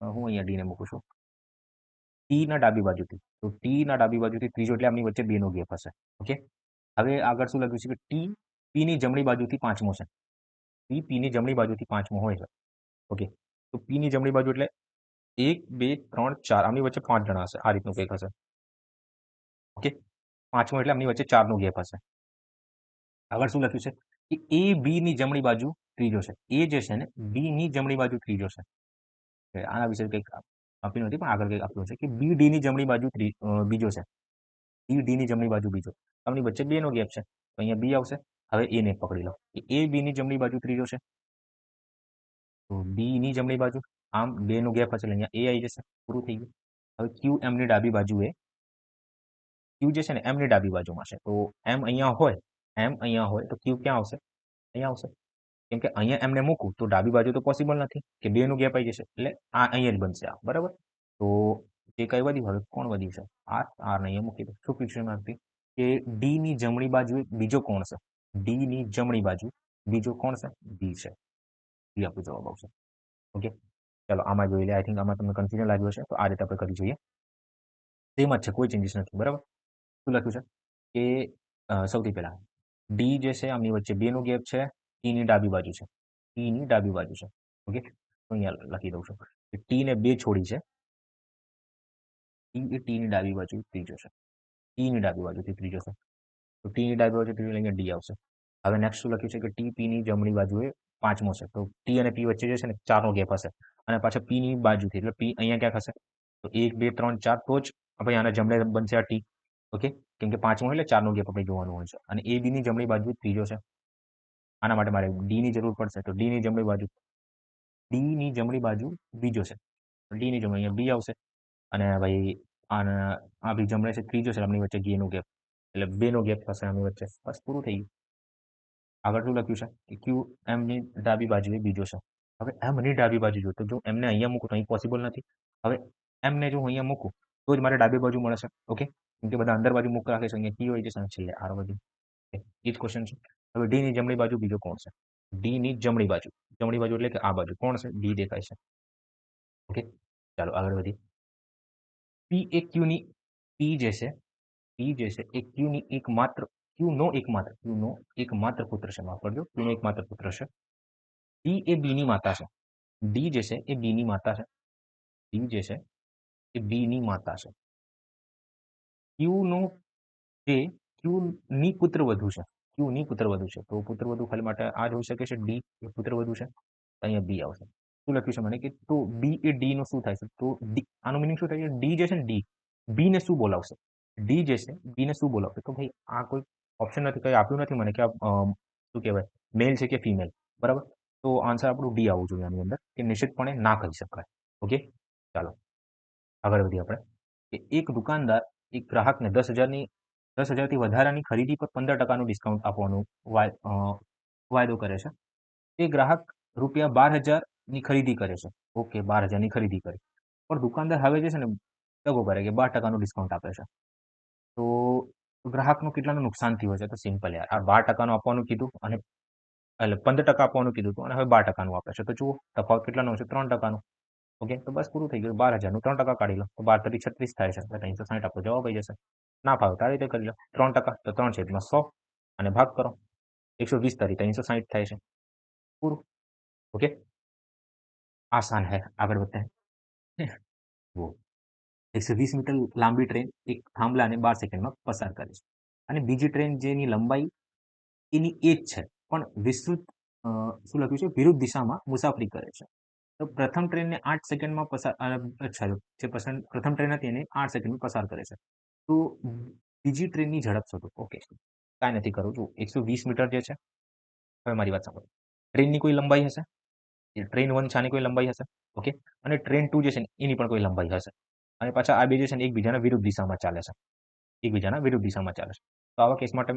હું અહીંયા ડી ને મૂકું છું. ટી ના ડાબી બાજુથી. તો ટી ના ડાબી બાજુથી ત્રીજો એટલે આમની વચ્ચે 2 નો ગેપ હશે. ઓકે, હવે આગળ શું લખ્યું છે કે ટી પી ની જમણી બાજુથી પાંચમો છે. પી ની જમણી બાજુથી પાંચમો હોય છે. ઓકે, તો પી ની જમણી બાજુ એટલે 1 2 3 4, આમની વચ્ચે 5 જણા હશે. આ રીતનું કંઈક હશે. ઓકે, પાંચમો એટલે આમની વચ્ચે 4 નો ગેપ હશે. આગળ શું લખ્યું છે કે એ બી ની જમણી બાજુ ત્રીજો છે. એ જે છે ને બી ની જમણી બાજુ ત્રીજો છે. આના વિશે કંઈક આપ્યું નથી, પણ આગળ કંઈક આપ્યું છે કે બી ડી ની જમણી બાજુ બીજો છે. બી ડી ની જમણી બાજુ બીજો. આમની વચ્ચે 2 નો ગેપ છે. તો અહીંયા બી આવશે. હવે એ ને પકડી લો. એ બી ની જમણી બાજુ ત્રીજો છે. તો બી ની જમણી બાજુ આમ 2 નો ગેપ હશે એટલે અહીંયા એ આવી જશે. પૂરું થઈ ગયું. હવે ક્યુ એમ ની ડાબી બાજુએ ક્યુ જે છે ને એમ ની ડાબી બાજુમાં છે. તો એમ અહીંયા હોય તો ક્યુ ક્યાં આવશે? અહીંયા આવશે. કેમ કે અહીંયા એમને મૂકું તો ડાબી બાજુ તો પોસિબલ નથી કે 2 નું ગેપ આવી જશે. એટલે આ અહીંયા જ બનશે આ. બરાબર, તો જે કઈ વધ્યું, હવે કોણ વધ્યું છે? આર. આર ને અહીંયા મૂકી દો. શું પૂછ્યું એમાંથી કે ડી ની જમણી બાજુ બીજો કોણ છે? ડી ની જમણી બાજુ બીજો કોણ છે? બી છે. બી આપણો જવાબ આવશે. ઓકે, ચાલો આમાં જોઈ લે. આઈ થિંક આમાં તમને કન્ફ્યુઝન લાગ્યું હશે, તો આ રીતે આપણે કરી જોઈએ. સેમ જ છે, કોઈ ચેન્જીસ નથી. બરાબર, શું લખ્યું છે કે સૌથી પહેલા ડી જે છે આમની વચ્ચે 2 નો ગેપ છે. ટી ની ડાબી બાજુ છે. ટી ની ડાબી બાજુ છે. ઓકે, તો અહીંયા લખી દઉં છું કે ટી ને 2 છોડી છે. ટી એ ટી ની ડાબી બાજુ ત્રીજો છે. ટી ની ડાબી બાજુથી ત્રીજો છે. તો ટી ની ડાબી બાજુ ત્રીજો એટલે અહીંયા ડી આવશે. હવે નેક્સ્ટ શું લખ્યું છે કે ટી પી ની જમણી બાજુએ પાંચમો છે. તો ટી અને પી વચ્ચે જે છે ને 4 નો ગેપ હશે. અને પાછા પી ની બાજુથી એટલે પી અહીંયા ક્યાંક હશે. તો 1 2 3 4, તો જ આપણે આના જમણે બનશે આ ટી. ઓકે, કેમ કે પાંચમો એટલે 4 નો ગેપ આપણે જોવાનું હોય છે. અને એ બી ની જમણી બાજુ ત્રીજો છે. આના માટે મારે ડી ની જરૂર પડશે. તો ડી ની જમણી બાજુ બીજો છે. ડી ની જમણી અહીંયા બી આવશે. અને ભાઈ આ બી જમણે છે ત્રીજો છે. આમની વચ્ચે ડી નો ગેપ એટલે 2 નો ગેપ થશે આમની વચ્ચે. બસ પૂરું થઈ ગયું. આગળ શું લખ્યું છે કે ક્યુ એમ ની ડાબી બાજુએ બીજો છે. હવે એમ ની ડાબી બાજુ જો, તો જો એમને અહીંયા મૂકું તો અહીં પોસિબલ નથી. હવે એમને જો હું અહીંયા મૂકું તો જ મારે ડાબી બાજુ મળશે. ઓકે, કેમ કે બધા અંદર બાજુ મૂક રાખે છે. અહીંયા કી હોય જશે અને છેલ્લે આર બાજુ. એ જ ક્વેશ્ચન છે. હવે ડી ની જમણી બાજુ બીજો કોણ છે? ડી ની જમણી બાજુ એટલે કે આ બાજુ કોણ છે? ડી દેખાય છે. ઓકે, ચાલો આગળ વધીએ. પી એ ક્યુ ની પી જે છે એ ક્યુ ની ક્યુ નો એકમાત્ર પુત્ર છે. માફ કરજો, ક્યુ નો એકમાત્ર પુત્ર છે. ડી એ બી ની માતા છે. ડી જે છે એ બી ની માતા છે. ડી જે છે એ બી ની માતા છે. ક્યુ નો જે ક્યુ ની પુત્રવધુ છે. ક્યુ ની પુત્રવધુ છે. તો પુત્રવધુ ખાલી માટે આ જ હોઈ શકે છે. ડી એ પુત્રવધુ છે. અહીંયા બી આવશે. શું લખ્યું છે મને કે તો બી એ ડી નું શું થાય છે? તો આનો મિનિંગ શું થાય છે? ડી જે છે ને ડી બી ને શું બોલાવશે? ડી જે છે બી ને શું બોલાવશે? તો ભાઈ આ કોઈ ઓપ્શન નથી, કંઈ આપ્યું નથી મને કે શું કહેવાય મેલ છે કે ફિમેલ. બરાબર, તો આન્સર આપણું ડી આવવું જોઈએ આની અંદર, કે નિશ્ચિતપણે ના કહી શકાય. ઓકે, ચાલો આગળ વધીએ આપણે. કે એક દુકાનદાર એક ગ્રાહકને 10,000થી વધારાની ખરીદી પર 15% ડિસ્કાઉન્ટ આપવાનો વાયદો કરે છે. તે ગ્રાહક રૂપિયા 12,000ની ખરીદી કરે છે. ઓકે, 12,000ની ખરીદી કરી, પણ દુકાનદાર હવે જે છે ને દગો કરે કે 12% ડિસ્કાઉન્ટ આપે છે. તો તો ગ્રાહકનું કેટલાનું નુકસાન થયું હશે? તો સિમ્પલ યાર, આ 12% આપવાનું કીધું અને એટલે 15% આપવાનું કીધું હતું અને હવે 12% આપે છે. તો જુઓ તફાવત કેટલાનો હશે? 3%. ઓકે, તો બસ પૂરું થઈ ગયું. 12,000 નું 3% કાઢી લો તો 12 તરી 36 થાય છે. એટલે 360 આપણો જવાબ આવી જશે. ના ફાવે તો આ રીતે કરી લો. 3% તો 3/100 અને ભાગ કરો. 120 તરી 360 થાય છે. પૂરું. ઓકે, આસાન હે. આગળ વધते हैं. જુઓ, 120 મીટર લાંબી ટ્રેન એક થાંભલાને 12 સેકન્ડમાં પસાર કરે છે અને બીજી ટ્રેન જેની લંબાઈ એની એ જ છે પણ વિસ્તૃત શું લખ્યું છે? વિરુદ્ધ દિશામાં મુસાફરી કરે છે. તો પ્રથમ ટ્રેનને 8 સેકન્ડમાં પસાર અચ્છા જે પ્રથમ ટ્રેન હતી એને 8 સેકન્ડમાં પસાર કરે છે. તો બીજી ટ્રેનની ઝડપ શોધો. ઓકે, કાંઈ નથી કરું છું. 120 મીટર જે છે, હવે મારી વાત સાંભળો. ટ્રેનની કોઈ લંબાઈ હશે, ટ્રેન 1 છે આની કોઈ લંબાઈ હશે. ઓકે, અને ટ્રેન 2 જે છે ને એની પણ કોઈ લંબાઈ હશે અને પાછા આ બે જે છે ને એકબીજાના વિરુદ્ધ દિશામાં ચાલે છે. એકબીજાના વિરુદ્ધ દિશામાં ચાલે છે. તો આવા કેસ માટે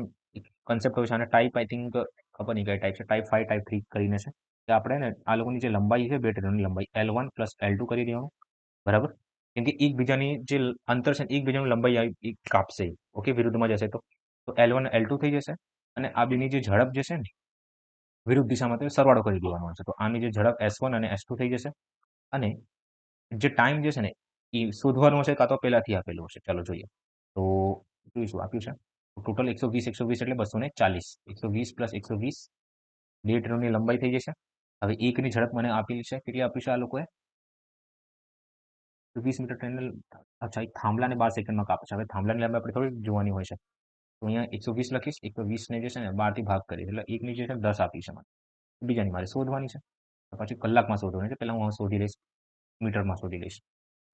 કન્સેપ્ટ હોય છે અને ટાઈપ આઈ થિંક ખબર નહીં કઈ ટાઈપ છે, ટાઈપ 5 ટાઈપ 3 કરીને છે. કે આપણે ને આ લોકોની જે લંબાઈ છે બે ટ્રેનની લંબાઈ L1 પ્લસ L2 કરી દેવાનું, બરાબર. કેમ કે એકબીજાની જે અંતર છે એકબીજાની લંબાઈ કાપશે. ઓકે, વિરુદ્ધમાં જશે તો L1 L2 થઈ જશે અને આ બેની જે ઝડપ જે છે ને વિરુદ્ધ દિશામાં તો સરવાળો કરી દેવાનો છે. તો આની જે ઝડપ S1 અને S2 થઈ જશે અને જે ટાઈમ જે છે ને એ શોધવાનો છે કાં તો પહેલાથી આપેલું હશે. ચાલો જોઈએ. તો જોઈશું આપ્યું છે. ટોટલ 120 120 એટલે 240. 120 પ્લસ 120 બે ટ્રેનની લંબાઈ થઈ જશે. હવે એકની ઝડપ મને આપેલી છે. કેટલી આપી છે આ લોકોએ? 20 મીટર ટ્રેનને અચ્છા એક થાંભલાને 12 સેકન્ડમાં કાપે છે. હવે થાંભલાની લંબાઈ આપણે થોડી જોવાની હોય છે. તો અહીંયા 120 લખીશ. 120 ને જે છે ને 12 થી ભાગ કરીશ એટલે એકની જે છે 10 આપી છે મને. બીજાની મારે શોધવાની છે. પછી કલાકમાં શોધવાની છે. પહેલા હું શોધી લઈશ, મીટરમાં શોધી લઈશ.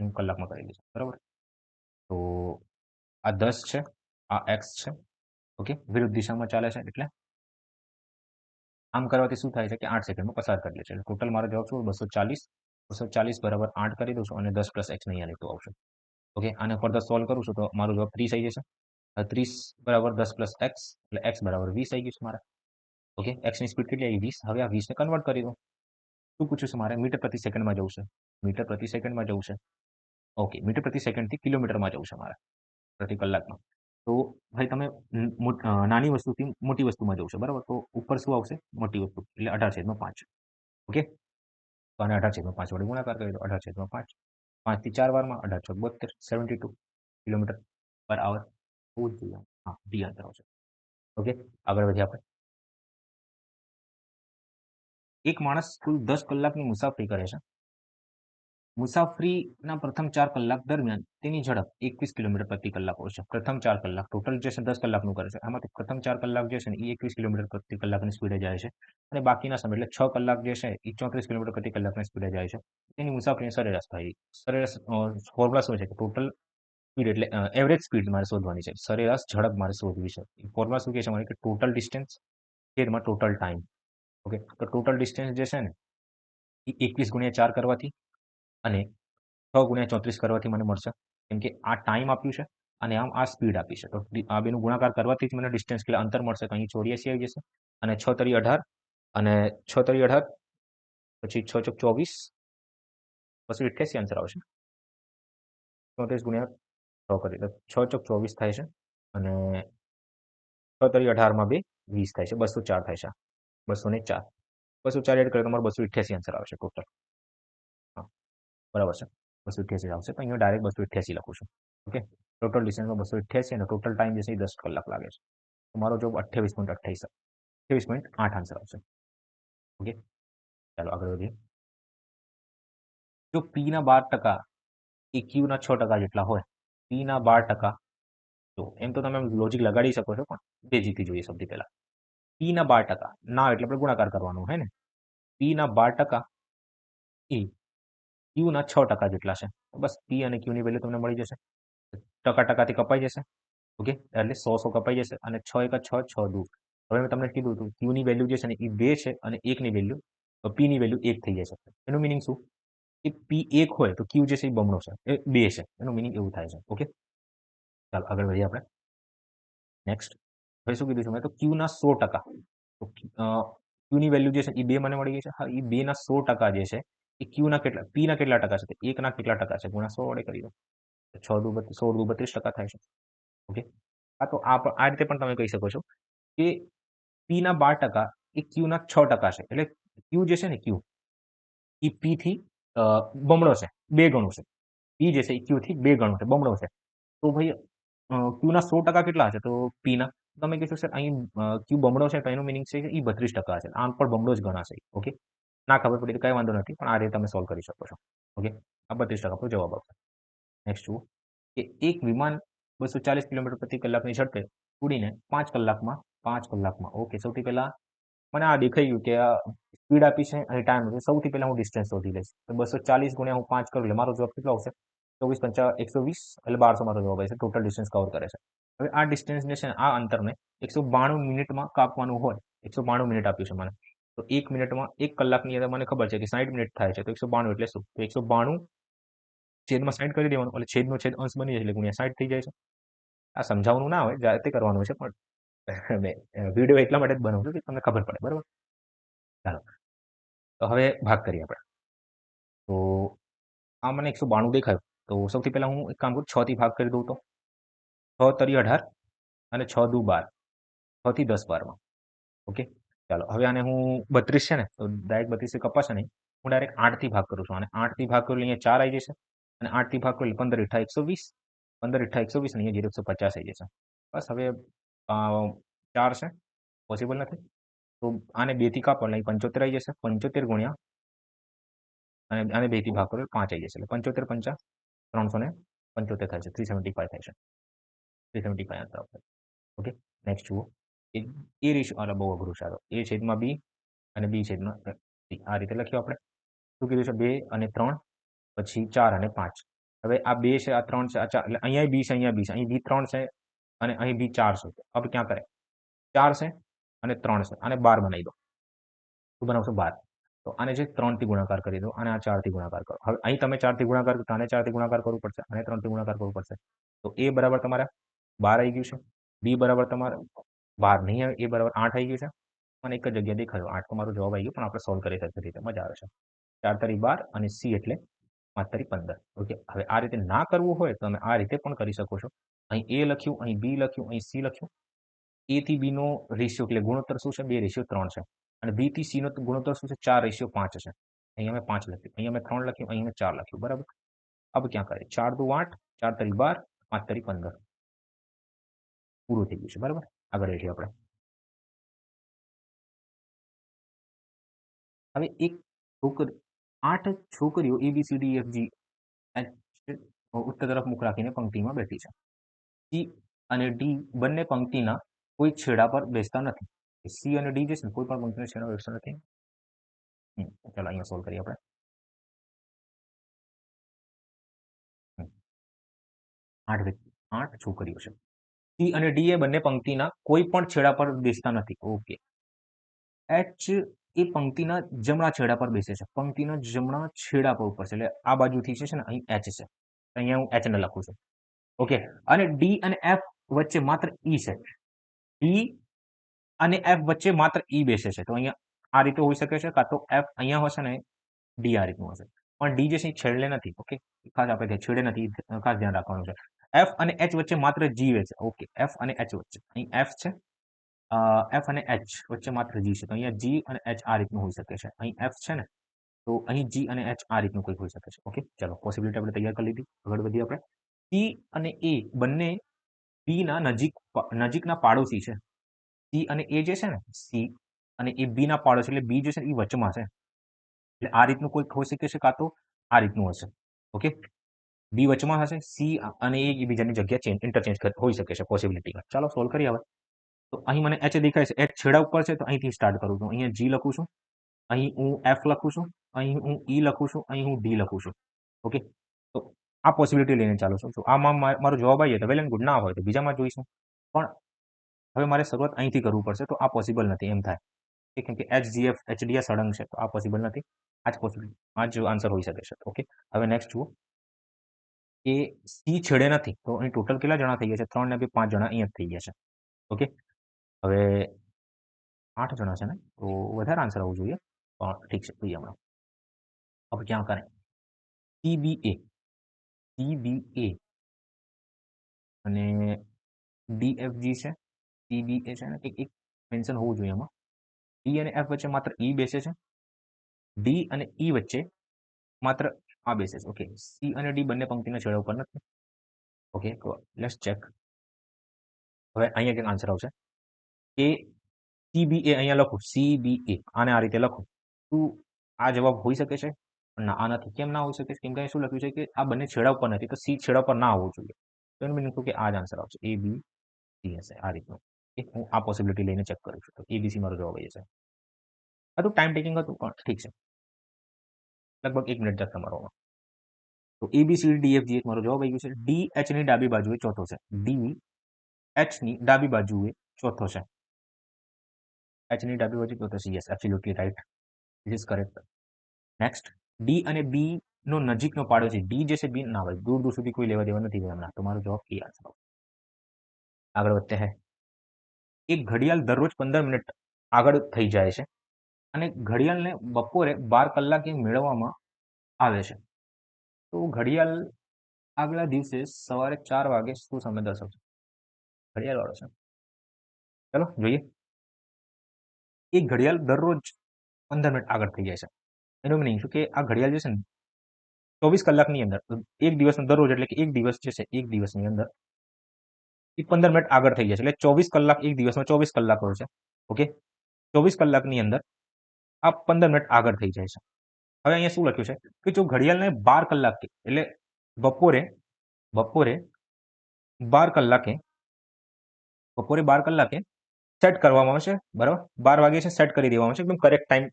હું કલાકમાં કરી લઈશ. બરાબર. તો આ 10 છે, આ x છે. ઓકે, વિરુદ્ધ દિશામાં ચાલે છે એટલે આમ કરવાથી શું થાય છે કે 8 સેકન્ડમાં પસાર કરી લે છે. એટલે ટોટલ મારો જવાબ શું? 240. 240 બરાબર 8 કરી દઉં છું અને 10 પ્લસ x નહીં લીધું આવશે. ઓકે, આને ફર્ધર સોલ્વ કરું છું તો મારો જવાબ 30 આવી જશે. 30 બરાબર 10 પ્લસ x એટલે x બરાબર 20 આવી ગયું છે મારે. ઓકે, x ની સ્પીડ કેટલી આવી? 20. હવે આ 20 ને કન્વર્ટ કરી દો. શું પૂછ્યું છે મારે? મીટર પ્રતિ સેકન્ડમાં જવું છે. મીટર પ્રતિ સેકન્ડમાં જવું છે. ઓકે, મીટર પ્રતિ સેકન્ડથી કિલોમીટરમાં જવું છે મારે પ્રતિ કલાકમાં. તો ભાઈ તમે નાની વસ્તુથી મોટી વસ્તુમાં જવું છે, બરાબર. તો ઉપર શું આવશે? મોટી વસ્તુ એટલે 18/5. ઓકે, તો આને 18/5 વડે ગુણાકાર કરી દો. 18/5 5 થી 4 વારમાં 18 72 72 કિલોમીટર પર આવર હોવું જ જોઈએ. હા, ડી આન્સર આવશે. ઓકે, આગળ વધીએ આપણે. એક માણસ કુલ 10 કલાકની મુસાફરી કરે છે. મુસાફરીના પ્રથમ 4 કલાક દરમિયાન તેની ઝડપ 21 કિલોમીટર પ્રતિ કલાક હોય છે. પ્રથમ 4 કલાક ટોટલ જે છે 10 કલાકનું કરે છે. આમાંથી પ્રથમ 4 કલાક જે છે ને એ 21 કિલોમીટર પ્રતિ કલાકની સ્પીડે જાય છે અને બાકીના સમય એટલે 6 કલાક જે છે એ 34 કિલોમીટર પ્રતિ કલાકની સ્પીડે જાય છે. તેની મુસાફરીની સરેરાશ થાય. સરેરાશ ફોર્મ્યુલા શું છે કે ટોટલ સ્પીડ એટલે એવરેજ સ્પીડ મારે શોધવાની છે. સરેરાશ ઝડપ મારે શોધવી છે. ફોર્મ્યુલા શું કહે છે મને કે ટોટલ ડિસ્ટન્સ છેદમાં ટોટલ ટાઈમ. ઓકે, તો ટોટલ ડિસ્ટન્સ જે છે ને એ 21 × 4 કરવાથી અને 6 × 34 કરવાથી મને મળશે. કેમ કે આ ટાઈમ આપ્યું છે અને આમ આ સ્પીડ આપી છે. તો આ બેનું ગુણાકાર કરવાથી જ મને ડિસ્ટન્સ કેટલા અંતર મળશે. તો અહીં 84 આવી જશે અને 6 તરી 18 અને 6 તરી 18 પછી 6 ચોક 24 પછી 88 આન્સર આવશે. 34 × 6 કરી તો 6 ચોક 24 થાય છે અને 6 તરી 18 માં 2 20 થાય છે. 204 થાય છે. 204 204 એડ કરે તો મારો 288 આન્સર આવશે ટોટલ. હા, બરાબર છે. 288 આવશે. તો અહીંયા ડાયરેક્ટ 288 લખું છું. ઓકે, ટોટલ ડિસ્ટન્સમાં 288 અને ટોટલ ટાઈમ જે છે એ 10 કલાક લાગે છે. તો મારો જવાબ 28.28 28.8 આન્સર આવશે. ઓકે, ચાલો આગળ વધીએ. જો P ના 12% એ Q ના 6% જેટલા હોય, P ના 12%, તો એમ તો તમે લોજિક લગાડી શકો છો પણ બેઝિકથી જોઈએ સૌથી પહેલા. P ના 12% ના એટલે આપણે ગુણાકાર કરવાનો હે ને. P ના 12% એ Q ના 6% જેટલા છે. બસ P અને Q ની વેલ્યુ તમને મળી જશે. ટકાથી કપાઈ જશે. ઓકે, એટલે 100 કપાઈ જશે અને 6 × 6 6 દૂ. હવે મેં તમને કીધું હતું Q ની વેલ્યુ જે છે ને એ 2 છે અને 1 ની વેલ્યુ P ની વેલ્યુ 1 થઈ જશે. એનું મિનિંગ શું? કે P 1 હોય તો Q જે છે એ બમણો છે, એ 2 છે. એનું મિનિંગ એવું થાય છે. ઓકે, ચાલો આગળ વધીએ આપણે. નેક્સ્ટ હવે શું કીધું છે મેં? તો Q ના 100%. તો Q ની વેલ્યુ જે છે એ 2 મને મળી ગઈ છે. હા, એ 2 ના 100% જે છે એ Q ના કેટલા, P ના કેટલા ટકા છે? 1 ના કેટલા ટકા છે? ગુણ્યા 100 વડે કરી દો. 6 દુ 16 દુ 32% થાય છે. ઓકે, હા, તો આ રીતે પણ તમે કહી શકો છો કે પીના 12% એ ક્યુના 6% છે. એટલે ક્યુ જે છે ને ક્યુ એ પીથી બમણો છે, 2 ગણું છે. પી જે છે એ ક્યુથી 2 ગણું છે, બમણો છે. તો ભાઈ ક્યુના 100% કેટલા હશે? તો પીના તમે કહેશો સર અહીં ક્યુ બમણો છે તો એનું મીનિંગ છે કે એ 32% હશે. આમ પણ બમણો જ ગણાશે. ઓકે. ના ખબર પડી તો કઈ વાંધો નથી, પણ આ રીતે તમે સોલ્વ કરી શકો છો. ઓકે. આ 32% આપણો જવાબ આવશે. નેક્સ્ટ જુઓ કે એક વિમાન 240 કિલોમીટર પ્રતિ કલાકની ઝડપે ઉડીને 5 કલાકમાં ઓકે. સૌથી પહેલા મને આ દેખાઈ ગયું કે સ્પીડ આપી છે અને ટાઈમ છે. સૌથી પહેલા હું ડિસ્ટન્સ શોધી લઈશ. તો 240 ગુણ્યા હું 5 કરું એટલે મારો જવાબ કેટલો આવશે? 24 પંચા 120 એટલે 1200 મારો જવાબ આવશે. ટોટલ ડિસ્ટન્સ કવર કરે છે. હવે આ ડિસ્ટન્સને છે આ અંતરને 192 મિનિટમાં કાપવાનું હોય. 192 મિનિટ આપ્યું છે મને. તો 1 મિનિટમાં 1 કલાકની અંદર મને ખબર છે કે 60 મિનિટ થાય છે. તો 192 એટલે શું? તો 192 છેદમાં 60 કરી દેવાનું એટલે છેદનો છેદ અંશ બની જાય એટલે ગુણ્યા 60 થઈ જાય છે. આ સમજાવવાનું ના હોય, જાતે કરવાનું છે, પણ મેં વિડીયો એટલા માટે જ બનાવું છું કે તમને ખબર પડે. બરાબર? ચાલો. તો હવે ભાગ કરીએ આપણે. તો આ મને 192 દેખાયું. તો સૌથી પહેલા હું એક કામ કરું, 6 થી ભાગ કરી દઉં તો 6 તરી 18 અને 6 દુ 12. 6 થી 10 12માં. ઓકે. ચાલો હવે આને હું 32 છે ને તો ડાયરેક્ટ 32 થી કપાશે નહીં. હું ડાયરેક્ટ 8 થી ભાગ કરું છું. અને 8 થી ભાગ કરું એટલે અહીંયા 4 આવી જશે. અને 8 થી ભાગ કરું એટલે 15 × 120. 15 × 120 અને અહીંયા 150 આવી જશે. બસ હવે 4 છે, પોસિબલ નથી. તો આને 2 થી કાપો એટલે અહીં 75 આવી જશે. 75 ગુણ્યા અને આને 2 થી ભાગ કરો એટલે 5 આવી જશે. એટલે 75 પંચા 375 થાય છે. 375 થાય છે. 375 આન્સર આવશે. ઓકે. નેક્સ્ટ જુઓ કે એ રેશિયો, અરે બહુ અઘરું છે. એ છેદમાં બી અને બી છેદમાં સી. આ રીતે લખ્યું આપણે. શું કીધું છે? 2 અને 3 પછી 4 અને 5. હવે આ 2 છે, આ 3 છે, આ 4 એટલે અહીંયા બી છે, અહીંયા બી છે. અહીં બી 3 છે અને અહીં બી 4 છે. હવે ક્યાં કરે? 4 છે અને 3 છે. આને 12 બનાવી દો. શું બનાવશો? 12. તો આને છે 3 થી ગુણાકાર કરી દો અને આ 4 થી ગુણાકાર કરો. હવે અહીં તમે 4 થી ગુણાકાર કરો તો આને 4 થી ગુણાકાર કરવું પડશે. આને 3 થી ગુણાકાર કરવું પડશે. તો એ બરાબર તમારે 12 આવી ગયું છે. બી બરાબર તમારે 12 નહીં આવે, એ બરાબર 8 આવી ગયું છે. અને એક જ જગ્યા દેખાયો 8 તો મારો જવાબ આવી ગયો, પણ આપણે સોલ્વ કરી શકીએ રીતે મજા આવે છે. 4 તરી 12 અને સી એટલે 5 તરી 15. ઓકે. હવે આ રીતે ના કરવું હોય તો તમે આ રીતે પણ કરી શકો છો. અહીં એ લખ્યું, અહીં બી લખ્યું, અહીં સી લખ્યું. એ થી બી નો રેશિયો એટલે ગુણોત્તર શું છે? 2:3 છે. અને બી થી સી નો ગુણોત્તર શું છે? 4:5 છે. અહીં અમે 5 લખ્યું, અહીં અમે 3 લખ્યું, અહીં અમે 4 લખ્યું. બરાબર? अब ક્યાં કરે? 4 દુ 8, 4 તરી 12, 5 તરી 15. પૂરું થઈ ગયું છે. બરાબર? આગળ જઈએ આપણે. હવે એક છોકરી 8 છોકરીઓ A B C D F G H ઉત્તર તરફ મુખ રાખીને પંક્તિમાં બેઠી છે. સી અને ડી બંને પંક્તિના કોઈ છેડા પર બેસતા નથી. સી અને ડી જે છે ને કોઈ પણ પંક્તિના છેડા પર બેસતા નથી. ચાલો અહીંયા સોલ્વ કરીએ આપણે. 8 વ્યક્તિ, 8 છોકરીઓ છે. સી અને ડી એ બંને પંક્તિના કોઈ પણ છેડા પર બેસતા નથી. ઓકે. એચ એ પંક્તિના જમણા છેડા પર બેસે છે. પંક્તિના જમણા છેડા પર ઉપર છે. એટલે આ બાજુથી છે ને અહીં એચ છે. અહીંયા હું એચ ને લખું છું. ઓકે. અને ડી અને એફ વચ્ચે માત્ર ઈ છે. ડી અને એફ વચ્ચે માત્ર ઈ બેસે છે. તો અહીંયા આ રીતે હોઈ શકે છે, કાં તો એફ અહીંયા હશે ને ડી આ રીતનું હશે. પણ ડી જે છે એ છેડે નથી. ઓકે. ખાસ આપણે છેડે નથી, ખાસ ધ્યાન રાખવાનું છે. એફ અને એચ વચ્ચે માત્ર જી છે. ઓકે. એફ અને એચ વચ્ચે અહીં એફ છે, એફ અને એચ વચ્ચે માત્ર જી છે. તો અહીંયા જી અને એચ આ રીતનું હોઈ શકે છે. અહીં એફ છે ને તો અહીં જી અને એચ આ રીતનું કંઈક હોઈ શકે છે. ઓકે. ચલો પોસિબિલિટી આપણે તૈયાર કરી લીધી. આગળ વધીએ આપણે. સી અને એ બંને બી ના નજીકના પાડોશી છે. સી અને એ જે છે ને, સી અને એ બી ના પાડોશી એટલે બી જે છે એ વચમાં છે. એટલે આ રીતનું કોઈક હોઈ શકે છે, કાં તો આ રીતનું હશે. ઓકે. બી વચમાં હશે, સી અને એ એકબીજાની જગ્યા ઇન્ટરચેન્જ હોઈ શકે છે પોસિબિલિટીમાં. ચાલો સોલ્વ કરીએ હવે. તો અહીં મને એચ દેખાય છે. એચ છેડા ઉપર છે તો અહીંથી સ્ટાર્ટ કરું છું. અહીંયા જી લખું છું, અહીં હું એફ લખું છું, અહીં હું ઈ લખું છું, અહીં હું ડી લખું છું. ઓકે. તો આ પોસિબિલિટી લઈને ચાલુ છું. આમાં મારો જવાબ આવી જાય તો વેલ એન્ડ ગુડ, ના હોય તો બીજામાં જોઈશું. પણ હવે મારે શરૂઆત અહીંથી કરવું પડશે, તો આ પોસિબલ નથી એમ થાય. કેમ કે H G F H D આ સળંગ છે, તો આ પોસિબલ નથી. આ જ આન્સર હોઈ શકે છે. ઓકે. હવે નેક્સ્ટ જુઓ કે સી છેડે નથી. તો અહીં ટોટલ કેટલા જણા થઈ ગયા છે? 3 ને 2 5 જણા અહીંયા થઈ ગયા છે. ઓકે. હવે 8 જણા છે ને, તો વધારે આન્સર આવવું જોઈએ, પણ ઠીક છે, જોઈએ હમણાં. હવે ક્યાં કરે? સીબીએ અને DFG છે, CBA છે ને એક મેન્શન હોવું જોઈએ એમાં. D અને F વચ્ચે માત્ર E બેસે છે. D અને E વચ્ચે માત્ર આ બેસે છે. ઓકે, C અને D બંને પંક્તિના છેડા ઉપર નથી. ઓકે, તો લેટ્સ ચેક. હવે અહીંયા કંઈક આન્સર આવશે કે CBA અહીંયા લખું, CBA આને આ રીતે લખું. શું આ જવાબ હોઈ શકે છે? ના, આ નથી. કેમ ના હોઈ શકે? કેમ કે શું લખ્યું છે કે આ બંને છેડા ઉપર નથી, તો C છેડા પર ના હોવું જોઈએ. તો એનું મીનિંગ કે આ જ આન્સર આવશે. A, B, C હશે આ રીતનું. હું આ પોસિબિલિટી લઈને ચેક કરું છું. તો ABC મારો જવાબ આવી જશે. આ તો ટાઈમ ટેકિંગ હતું પણ ઠીક છે. લગભગ 1 મિનિટ જશે તમારો. તો ABCDEFG એક મારો જવાબ આવી ગયો છે. D H ની ડાબી બાજુએ ચોથો છે. D H ની ડાબી બાજુએ ચોથો છે. H ની ડાબી બાજુ ચોથો છે. Yes, absolutely right. This is correct. Next, D અને B નો નજીકનો પાડો છે. D જે છે B ના ભાઈ, દૂર દૂર સુધી કોઈ લેવા દેવા નથી એમના. તમારો જવાબ એ આન્સર. આગળ વધતે હે. એક ઘડિયાળ દરરોજ 15 મિનિટ આગળ થઈ જાય છે અને ઘડિયાળને બપોરે 12 કલાકે મેળવવામાં આવે છે. તો ઘડિયાળ આગલા દિવસે સવારે 4 વાગે શું સમય દર્શાવશે? ઘડિયાળ વાળો છે. ચલો જોઈએ. એક ઘડિયાળ દરરોજ 15 મિનિટ આગળ થઈ જાય છે. એનું મીનિંગ શું કે આ ઘડિયાળ જે છે ને 24 કલાકની અંદર, એક દિવસનો દરરોજ એટલે કે એક દિવસ જે છે, એક દિવસની અંદર એ 15 મિનિટ આગળ થઈ જાય છે. એટલે 24 કલાક, એક દિવસમાં 24 કલાક હોય છે. ઓકે, 24 કલાકની અંદર આ 15 મિનિટ આગળ થઈ જાય છે. હવે અહીંયા શું લખ્યું છે કે જો ઘડિયાળને 12 કલાકે એટલે બપોરે બપોરે 12 કલાકે બપોરે 12 કલાકે સેટ કરવામાં આવે છે, બરાબર? 12 વાગે છે સેટ કરી દેવામાં આવે છે, એકદમ કરેક્ટ ટાઈમ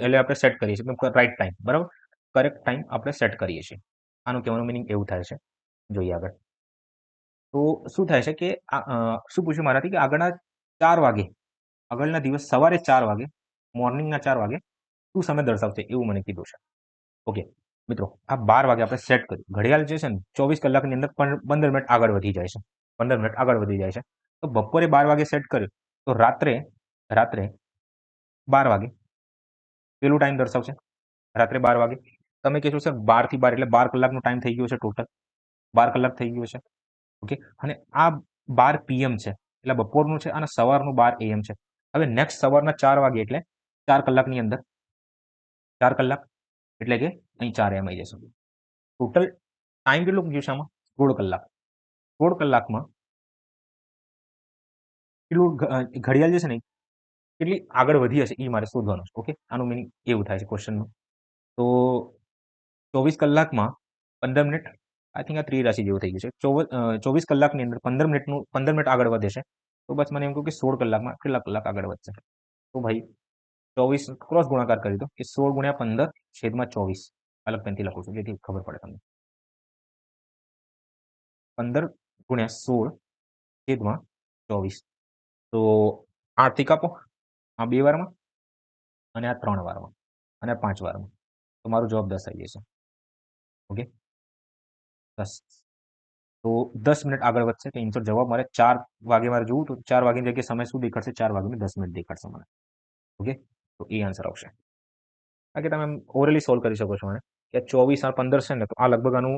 એટલે આપણે સેટ કરીએ છીએ, એકદમ રાઈટ ટાઈમ, બરાબર? કરેક્ટ ટાઈમ આપણે સેટ કરીએ છીએ. આનું કહેવાનું મિનિંગ એવું થાય છે. જોઈએ આગળ. તો શું થાય છે કે શું પૂછ્યું મારાથી કે આગળના 4 વાગે, આગળના દિવસ સવારે 4 વાગે, મોર્નિંગના 4 વાગે શું સમય દર્શાવશે એવું મને કીધું છે. ઓકે મિત્રો, આ 12 વાગે આપણે સેટ કર્યું. ઘડિયાળ જે છે ને 24 કલાકની અંદર 15 મિનિટ આગળ વધી જાય છે. 15 મિનિટ આગળ વધી જાય છે. તો બપોરે 12 વાગે સેટ કર્યું તો રાત્રે 12 વાગે પેલું ટાઈમ દર્શાવશે. રાત્રે 12 વાગે તમે કહેશો સર 12 થી 12 એટલે 12 કલાકનો ટાઈમ થઈ ગયો છે ટોટલ. 12 કલાક થઈ ગયો છે. ઓકે, અને આ 12 PM છે એટલે બપોરનું છે અને સવારનું 12 AM છે. હવે નેક્સ્ટ સવારના 4 વાગે એટલે 4 કલાકની અંદર 4 કલાક એટલે કે અહીં 4 AM આવી જશે. ટોટલ ટાઈમ કેટલું ગયું છે આમાં? 16 કલાક. 16 કલાકમાં કેટલું ઘડિયાળ જે છે ને કેટલી આગળ વધી હશે એ મારે શોધવાનું છે. ઓકે, આનું મિનિંગ એવું થાય છે ક્વેશ્ચનનું. તો 24 કલાકમાં 15 મિનિટ, આઈ થિંક આ ત્રિરાશિ જેવું થઈ ગયું છે. 24 કલાકની અંદર 15 મિનિટ આગળ વધે છે. તો બસ મને એમ કહું કે 16 કલાકમાં કેટલા કલાક આગળ વધશે? તો ભાઈ 24 ક્રોસ ગુણાકાર કરી દો કે 16 ગુણ્યા 15 છેદમાં 24. અલગ પેનથી લખું છું જેથી ખબર પડે તમને. 15 ગુણ્યા 16 છેદમાં 24. તો 8 થી કાપો, આ 2 વારમાં અને આ 3 વારમાં અને 5 વારમાં. તો મારો જવાબ 10 આવી જશે. ઓકે, 10. તો 10 મિનિટ આગળ વધશે. તો આન્સર જવાબ મારે 4 વાગે મારે જોવું તો 4 વાગ્યાની જગ્યાએ સમય શું દેખાડશે? 4 વાગ્યાને 10 મિનિટ દેખાડશે મને. ઓકે, તો એ આન્સર આવશે. કારણ કે તમે ઓરલી સોલ્વ કરી શકો છો મને કે 24 અને 15 છે ને, તો આ લગભગ આનું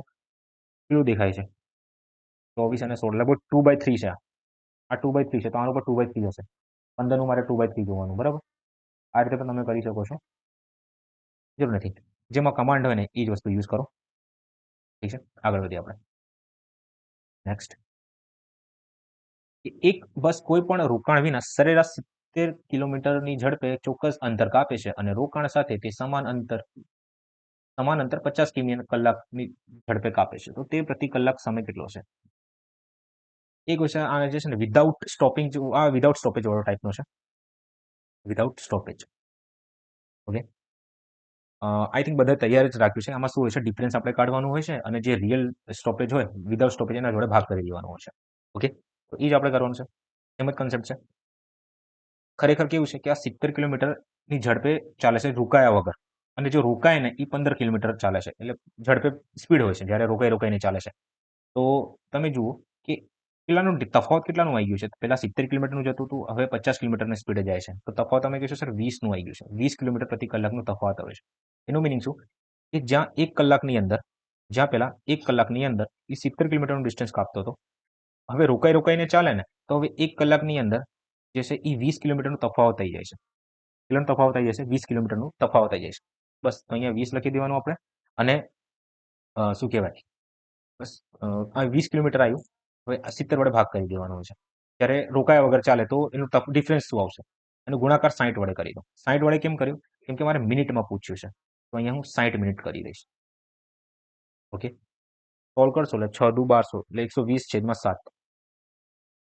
કેવું દેખાય છે? 24 અને 16 લગભગ 2/3 છે. આ 2/3 છે તો આનું પર 2/3 હશે. 15 નું મારે 2/3 જોવાનું, બરાબર? આ રીતે પણ તમે કરી શકો છો. જરૂર નથી. જેમાં કમાન્ડ હોય ને એ જ વસ્તુ યુઝ કરો. ઠીક છે, આગળ વધીએ આપણે. નેક્સ્ટ, એક બસ કોઈ પણ રોકાણ વિના સરેરાશ 70 કિલોમીટરની ઝડપે ચોક્કસ અંતર કાપે છે અને રોકાણ સાથે તે સમાન અંતર 50 કિમી કલાકની ઝડપે કાપે છે. તો તે પ્રતિ કલાક સમય કેટલો છે? એક ક્વેશ્ચન આ જે છે ને વિધાઉટ સ્ટોપિંગ, આ વિધાઉટ સ્ટોપેજ વાળો ટાઈપનો છે. Without stoppage. Okay, I think બધા તૈયાર જ રાખ્યું છે. આમાં શું હોય છે? ડિફરન્સ આપણે કાઢવાનું હોય છે અને જે રિયલ સ્ટોપેજ હોય વિધાઉટ સ્ટોપેજ એના જોડે ભાગ કરી દેવાનો હોય છે. ઓકે, તો એ જ આપણે કરવાનું છે. એમ જ કન્સેપ્ટ છે. ખરેખર કેવું છે કે આ 70 કિલોમીટરની ઝડપે ચાલે છે રોકાયા વગર, અને જો રોકાય ને એ 15 કિલોમીટર ચાલે છે. એટલે ઝડપે સ્પીડ હોય છે જ્યારે રોકાઈને ચાલે છે. તો તમે જુઓ કે કેટલાનું તફાવત કેટલાનું આવી ગયું છે? પહેલા 70 કિલોમીટરનું જતું હતું, હવે 50 કિલોમીટરની સ્પીડે જાય છે. તો તફાવત તમે કહેશો સર 20 નું આવી ગયું છે. 20 કિલોમીટર પ્રતિ કલાકનું તફાવત આવે છે. એનું મિનિંગ શું કે જ્યાં 1 કલાકની અંદર, જ્યાં પહેલા 1 કલાકની અંદર એ 70 કિલોમીટરનું ડિસ્ટન્સ કાપતો હતો, હવે રોકાઈ રોકાઈને ચાલે ને તો હવે 1 કલાકની અંદર જે છે એ 20 કિલોમીટરનો તફાવત થઈ જાય છે. કેટલાનો તફાવત થઈ જશે? 20 કિલોમીટરનો તફાવત થઈ જાય છે. બસ તો અહીંયા 20 લખી દેવાનું આપણે અને શું કહેવાય? બસ આ 20 કિલોમીટર આવ્યું. હવે 70 વડે ભાગ કરી દેવાનો છે. ત્યારે રોકાયા વગર ચાલે તો એનું ડિફરન્સ શું આવશે? એનો ગુણાકાર 60 વડે કરી દો. 60 વડે કેમ કર્યું? કેમ કે મારે મિનિટમાં પૂછ્યું છે. તો અહીંયા હું 60 મિનિટ કરી દઈશ. ઓકે, સોલ્વ કરશો એટલે 6 દુ 1200 એટલે 120/7.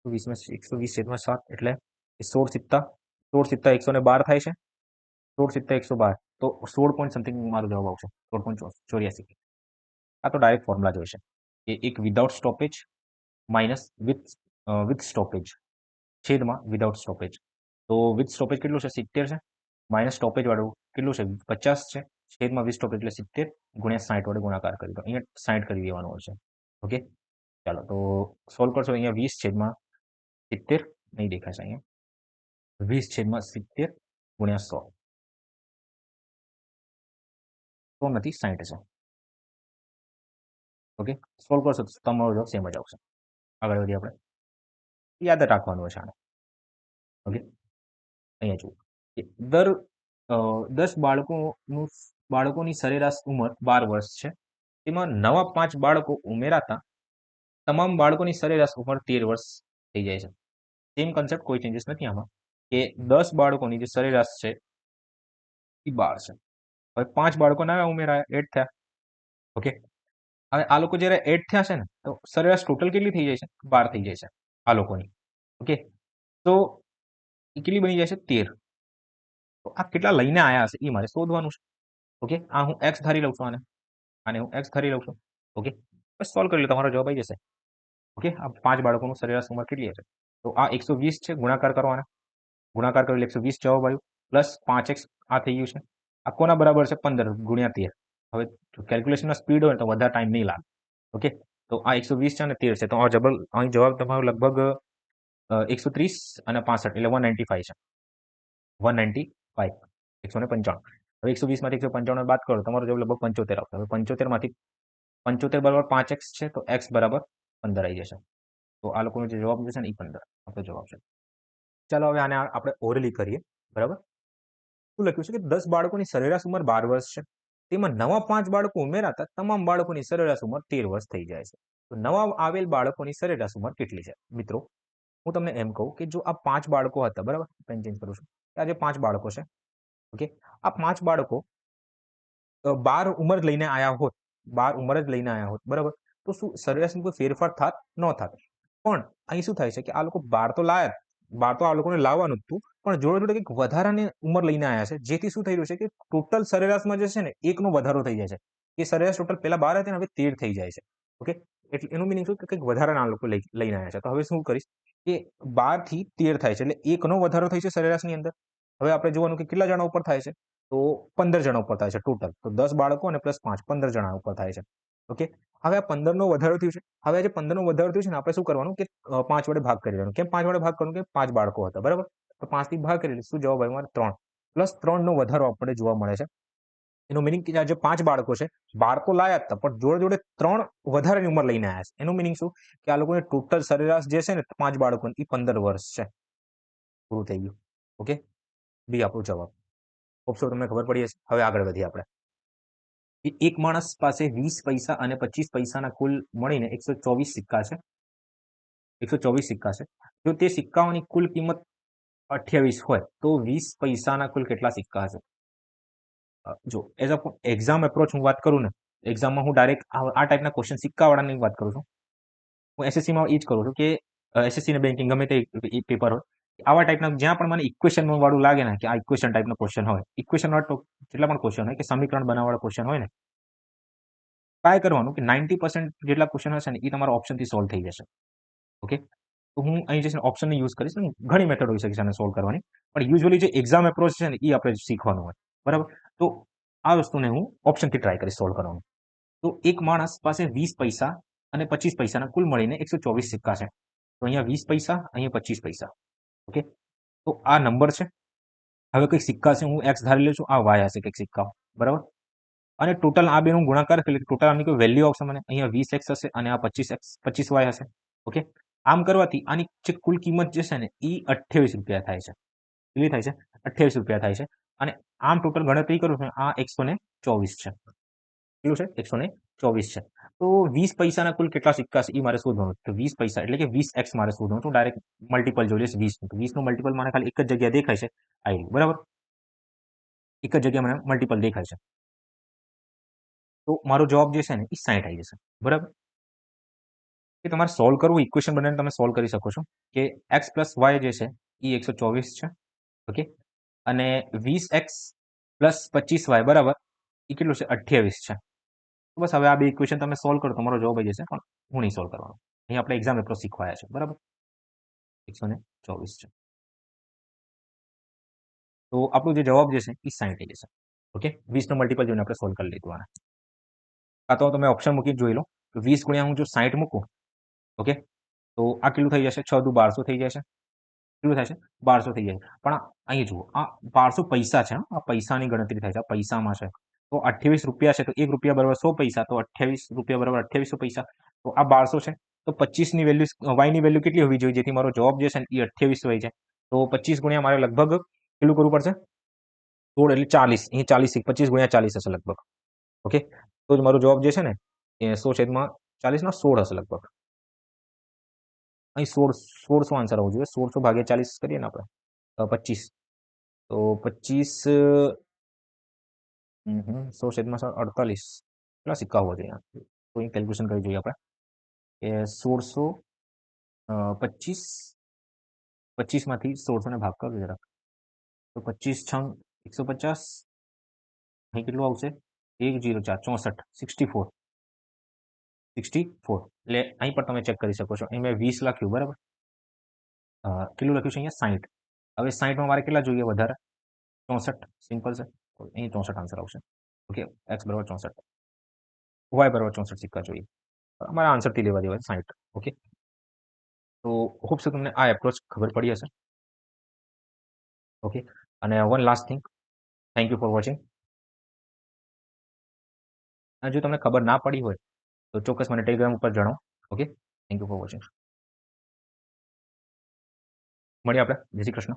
120/7 એટલે 16 સિત્તા 112 થાય છે. 16 સિત્તા 112 તો 16 પોઈન્ટ સમથિંગ મારો જવાબ આવશે. 16.84. આ તો ડાયરેક્ટ ફોર્મ્યુલા જોઈશે કે એક without stoppage minus with stoppage છેદમાં વિધાઉટ સ્ટોપેજ. તો વિથ સ્ટોપેજ કેટલું છે? 70 છે. માઇનસ સ્ટોપેજ વાળું કેટલું છે? 50 છે. છેદમાં વિથ સ્ટોપેજ એટલે 70 ગુણ્યા 60 વડે ગુણાકાર કરી દો. અહીંયા 60 કરી દેવાનું હશે. ઓકે, ચાલો તો સોલ્વ કરશો. અહીંયા 20/70 નહીં દેખાશે. અહીંયા 20/70 ગુણ્યા 100 તો નથી 60 છે. ઓકે, સોલ્વ કરશો તો તમારો જવાબ સેમ જ આવશે. આગળ વધીએ આપણે. યાદ રાખવાનું હશે આને. ઓકે, અહીંયા જુઓ કે દર 10 બાળકોની સરેરાશ ઉંમર 12 વર્ષ છે. તેમાં નવા 5 બાળકો ઉમેરાતા તમામ બાળકોની સરેરાશ ઉંમર 13 વર્ષ થઈ જાય છે. સેમ કન્સેપ્ટ, કોઈ ચેન્જીસ નથી આમાં કે 10 બાળકોની જે સરેરાશ છે એ 12 છે. હવે 5 બાળકો નવા ઉમેરાયા, એડ થયા. ઓકે, હવે આ લોકો જ્યારે એડ થયા છે ને તો સરેરાશ ટોટલ કેટલી થઈ જાય છે? 12 થઈ જાય છે આ લોકોની. ઓકે, તો એ કેટલી બની જાય છે? 13. તો આ કેટલા લઈને આવ્યા હશે એ મારે શોધવાનું છે. ઓકે, આ હું એક્સ ધારી લઉં છું, આને હું એક્સ ધારી લઉં છું. ઓકે, બસ સોલ્વ કરી લો, તમારો જવાબ આવી જશે. ઓકે, આ 5 બાળકોનું સરેરાશ ઉંમર કેટલી હશે? તો આ 120 છે, ગુણાકાર કરવાના. ગુણાકાર કરી 120 જવાબ આવ્યું પ્લસ 5x આ થઈ ગયું છે. આ કોના બરાબર છે? 15 ગુણ્યા 13. હવે કેલ્ક્યુલેશનનો સ્પીડ હોય તો વધારે ટાઈમ નહીં લાગે. ઓકે, તો આ 120 છે અને 13 છે, તો અહીં જવાબ તમારો લગભગ 130 અને 65 એટલે 195 છે. 195 195. હવે 120 માંથી 195 બાદ કરો, તમારો જવાબ લગભગ 75 આવશે. હવે 75 માંથી 75 બરાબર 5x છે, તો x બરાબર 15 આવી જશે. તો આ લોકોનો જે જવાબ છે ને એ 15 આપણો જવાબ છે. ચાલો હવે આને આપણે ઓરલી કરીએ. બરાબર, શું લખ્યું છે કે 10 બાળકોની સરેરાશ ઉંમર 12 વર્ષ છે. તેમાં નવા 5 બાળકો ઉમેરાતા તમામ બાળકોની સરેરાશ ઉંમર 13 વર્ષ થઈ જાય છે. તો નવા આવેલ બાળકોની સરેરાશ ઉંમર કેટલી છે? મિત્રો, હું તમને એમ કહું કે જો આ 5 બાળકો હતા, બરાબર, પેન ચેન્જ કરું છું, આ જે 5 બાળકો છે, ઓકે, આ 5 બાળકો 12 ઉંમર લઈને આવ્યા હોત, 12 ઉંમર જ લઈને આવ્યા હોત, બરાબર, તો શું સરેરાશમાં કોઈ ફેરફાર થાત? ન થાત. પણ અહીં શું થાય છે કે આ લોકો 12 તો લાયા, 12 તો આ લોકોને લાવવાનું જ હતું, પણ જોડે જોડે કંઈક વધારાની ઉંમર લઈને આવ્યા છે, જેથી શું થઈ રહ્યું છે કે ટોટલ સરેરાશમાં જે છે ને 1નો વધારો થઈ જાય છે. એ સરેરાશ ટોટલ પહેલા 12 હતી ને હવે 13 થઈ જાય છે. ઓકે, એટલે એનું મિનિંગ શું કે કંઈક વધારાના લોકો લઈને આવ્યા છે. તો હવે શું કરીશ કે 12 થી 13 થાય છે, એટલે 1નો વધારો થઈ છે સરેરાશની અંદર. હવે આપણે જોવાનું કે કેટલા જણા ઉપર થાય છે, તો 15 જણા ઉપર થાય છે ટોટલ. તો 10 બાળકો અને પ્લસ 5 15 જણા ઉપર થાય છે. ઓકે, હવે આ 15નો વધારો થયો છે. હવે આ જે 15નો વધારો થયો છે ને, આપણે શું કરવાનું કે 5 વડે ભાગ કરી દેવાનું. કેમ 5 વડે ભાગ કરવાનું? કે 5 બાળકો હતા, બરાબર, તો 5 થી ભાગ કરી શું જવાબ આવ્યો? 3 પ્લસ 3નો વધારો આપણે જોવા મળે છે. એનું મિનિંગ કે આ જે 5 બાળકો છે, 12 તો લાયા હતા, પણ જોડે જોડે 3 વધારાની ઉંમર લઈને આવ્યા છે. એનું મિનિંગ શું કે આ લોકોને ટોટલ સરેરાશ જે છે ને 5 બાળકોની એ 15 વર્ષ છે. પૂરું થઈ ગયું. ઓકે, બી આપણો જવાબ. હોપ સો તમને ખબર પડી હશે. હવે આગળ વધીએ આપણે. એક માણસ પાસે 20 પૈસા અને 25 પૈસાના કુલ મળીને 124 સિક્કા છે. 124 સિક્કા છે. જો તે સિક્કાઓની કુલ કિંમત 28 હોય તો 20 પૈસાના કુલ કેટલા સિક્કા હશે? જો એઝ અ એક્ઝામ એપ્રોચ હું વાત કરું ને, એક્ઝામમાં હું ડાયરેક્ટ આ ટાઈપના ક્વેશ્ચન સિક્કાવાળાની વાત કરું છું. હું એસએસસીમાં એ જ કરું છું કે એસએસસી ને બેન્કિંગ ગમે તે પેપર હોય, આવા ટાઈપના જ્યાં પણ મને ઇક્વેશન વાળું લાગે ને કે આ ઇક્વેશન ટાઈપનો ક્વેશ્ચન હોય, ઇક્વેશન વાળો જેટલા પણ ક્વેશ્ચન હોય કે સમીકરણ બનાવવાળા ક્વેશ્ચન હોય ને, ટ્રાય કરવાનું કે 90% જેટલા ક્વેશ્ચન હશે ને એ તમારા ઓપ્શનથી સોલ્વ થઈ જશે. ઓકે, તો હું અહીં જઈને ઓપ્શનને યુઝ કરીશ ને, ઘણી મેથડ હોઈ શકે છે આને સોલ્વ કરવાની, પણ યુઝ્યુઅલી જે એક્ઝામ એપ્રોચ છે ને એ આપણે શીખવાનું હોય, બરાબર. તો આ વસ્તુને હું ઓપ્શનથી ટ્રાય કરીશ સોલ્વ કરવાનું. તો એક માણસ પાસે 20 પૈસા અને 25 પૈસાના કુલ મળીને 124 સિક્કા છે. તો અહીંયા 20 પૈસા, અહીંયા 25 પૈસા. ઓકે, તો આ નંબર છે. હવે કંઈક સિક્કા છે, હું એક્સ ધારી લઉં છું, આ વાય હશે કંઈક સિક્કા, બરાબર. અને ટોટલ આ બેનું ગુણાકાર કરી ટોટલ આની કોઈ વેલ્યુ આવશે મને. અહીંયા 20x હશે અને આ 25x 25y હશે. ઓકે, આમ કરવાથી આની જે કુલ કિંમત જે છે ને એ 28 રૂપિયા થાય છે. કેટલી થાય છે? 28 રૂપિયા થાય છે. અને આમ ટોટલ ગણતરી કરું છું આ 124 છે. કેટલું છે? 124 છે. તો 20 પૈસાના કુલ કેટલા સિક્કા છે એ મારે શોધવાનું. તો 20 પૈસા એટલે કે 20x મારે શોધવાનું. તો ડાયરેક્ટ મલ્ટિપલ જોઈ લઈશ 20 નું. તો 20 નું મલ્ટિપલ મને ખાલી એક જ જગ્યાએ દેખાય છે. આ રહ્યું, બરાબર? એક જ જગ્યાએ મને મલ્ટિપલ દેખાય છે. તો મારો જવાબ જે છે ને એ 60 આવી જશે. બરાબર? કે તમારે સોલ્વ કરવું ઇક્વેશન બનાવીને તમે સોલ્વ કરી શકો છો કે x પ્લસ વાય જે છે એ 124 છે. ઓકે, અને 20x પ્લસ 25y બરાબર એ કેટલું છે? 28 છે. તો બસ હવે આ બે ઇક્વેશન તમે સોલ્વ કરો તમારો જવાબ આવી જશે. પણ હું નહીં સોલ્વ કરવાનો. અહીં આપણે એક્ઝામ પેપર શીખવાયા છે. બરાબર? 124 છે. તો આપણો જે જવાબ જે છે એ 60 થઈ જશે. ઓકે, 20 નો મલ્ટિપલ જોઈને આપણે સોલ્વ કરી લીધું આને. કાં તો તમે ઓપ્શન મૂકીને જોઈ લો. તો 20 ગુણ્યા હું જો 60 મૂકું, ઓકે, તો આ કેટલું થઈ જશે? 6 દુ 1200 થઈ જશે. કેટલું થાય છે? 1200 થઈ જાય. પણ અહીં જુઓ, આ 1200 પૈસા છે. આ પૈસાની ગણતરી થાય છે. આ પૈસામાં છે. તો 28 રૂપિયા છે. તો 1 રૂપિયા બરાબર 100 પૈસા. તો 28 રૂપિયા બરાબર 2800 પૈસા. તો આ 1200 છે. તો 25 ની વેલ્યુ, વાય ની વેલ્યુ કેટલી હોવી જોઈએ જેથી મારો જવાબ જે છે ને એ 28 હોય છે? તો 25 ગુણ્યા મારે લગભગ કેટલું કરવું પડશે? 16 એટલે 40. અહીં 40, 25 ગુણ્યા 40 હશે લગભગ. ઓકે, તો જ મારો જવાબ જે છે ને એ 100/40 ના 16 હશે લગભગ. અહીં 1600 આન્સર આવવો જોઈએ. 1600 ભાગ્યા 40 કરીએ ને આપણે 25. તો 25 100/48 કેટલા સિક્કા હોવા જોઈએ? તો અહીં કેલ્ક્યુલેશન કરી જોઈએ આપણે કે 1600 25 25 માંથી 1600 ને ભાગ કરજો જરાક. તો 25 છંગ 150. અહીં કેટલું આવશે? 104 64 64 64. એટલે અહીં પણ તમે ચેક કરી શકો છો. અહીં મેં 20 લખ્યું, બરાબર? કેટલું લખ્યું છે અહીંયા? 60. હવે 60 માં મારે કેટલા જોઈએ વધારે? 64. સિમ્પલ છે. તો અહીં 64 આન્સર આવશે. ઓકે, x બરાબર 64, y બરાબર 64 સિક્કા જોઈએ. અમારા આન્સરથી લેવા દેવા 60. ઓકે, તો હોપ સો તમને આ એપ્રોચ ખબર પડી હશે. ઓકે, અને one last thing, thank you for watching. અને જો તમને ખબર ના પડી હોય તો ચોક્કસ મને ટેલિગ્રામ ઉપર જણાવો. Okay, thank you for watching. મળીએ આપણે. જય શ્રી કૃષ્ણ.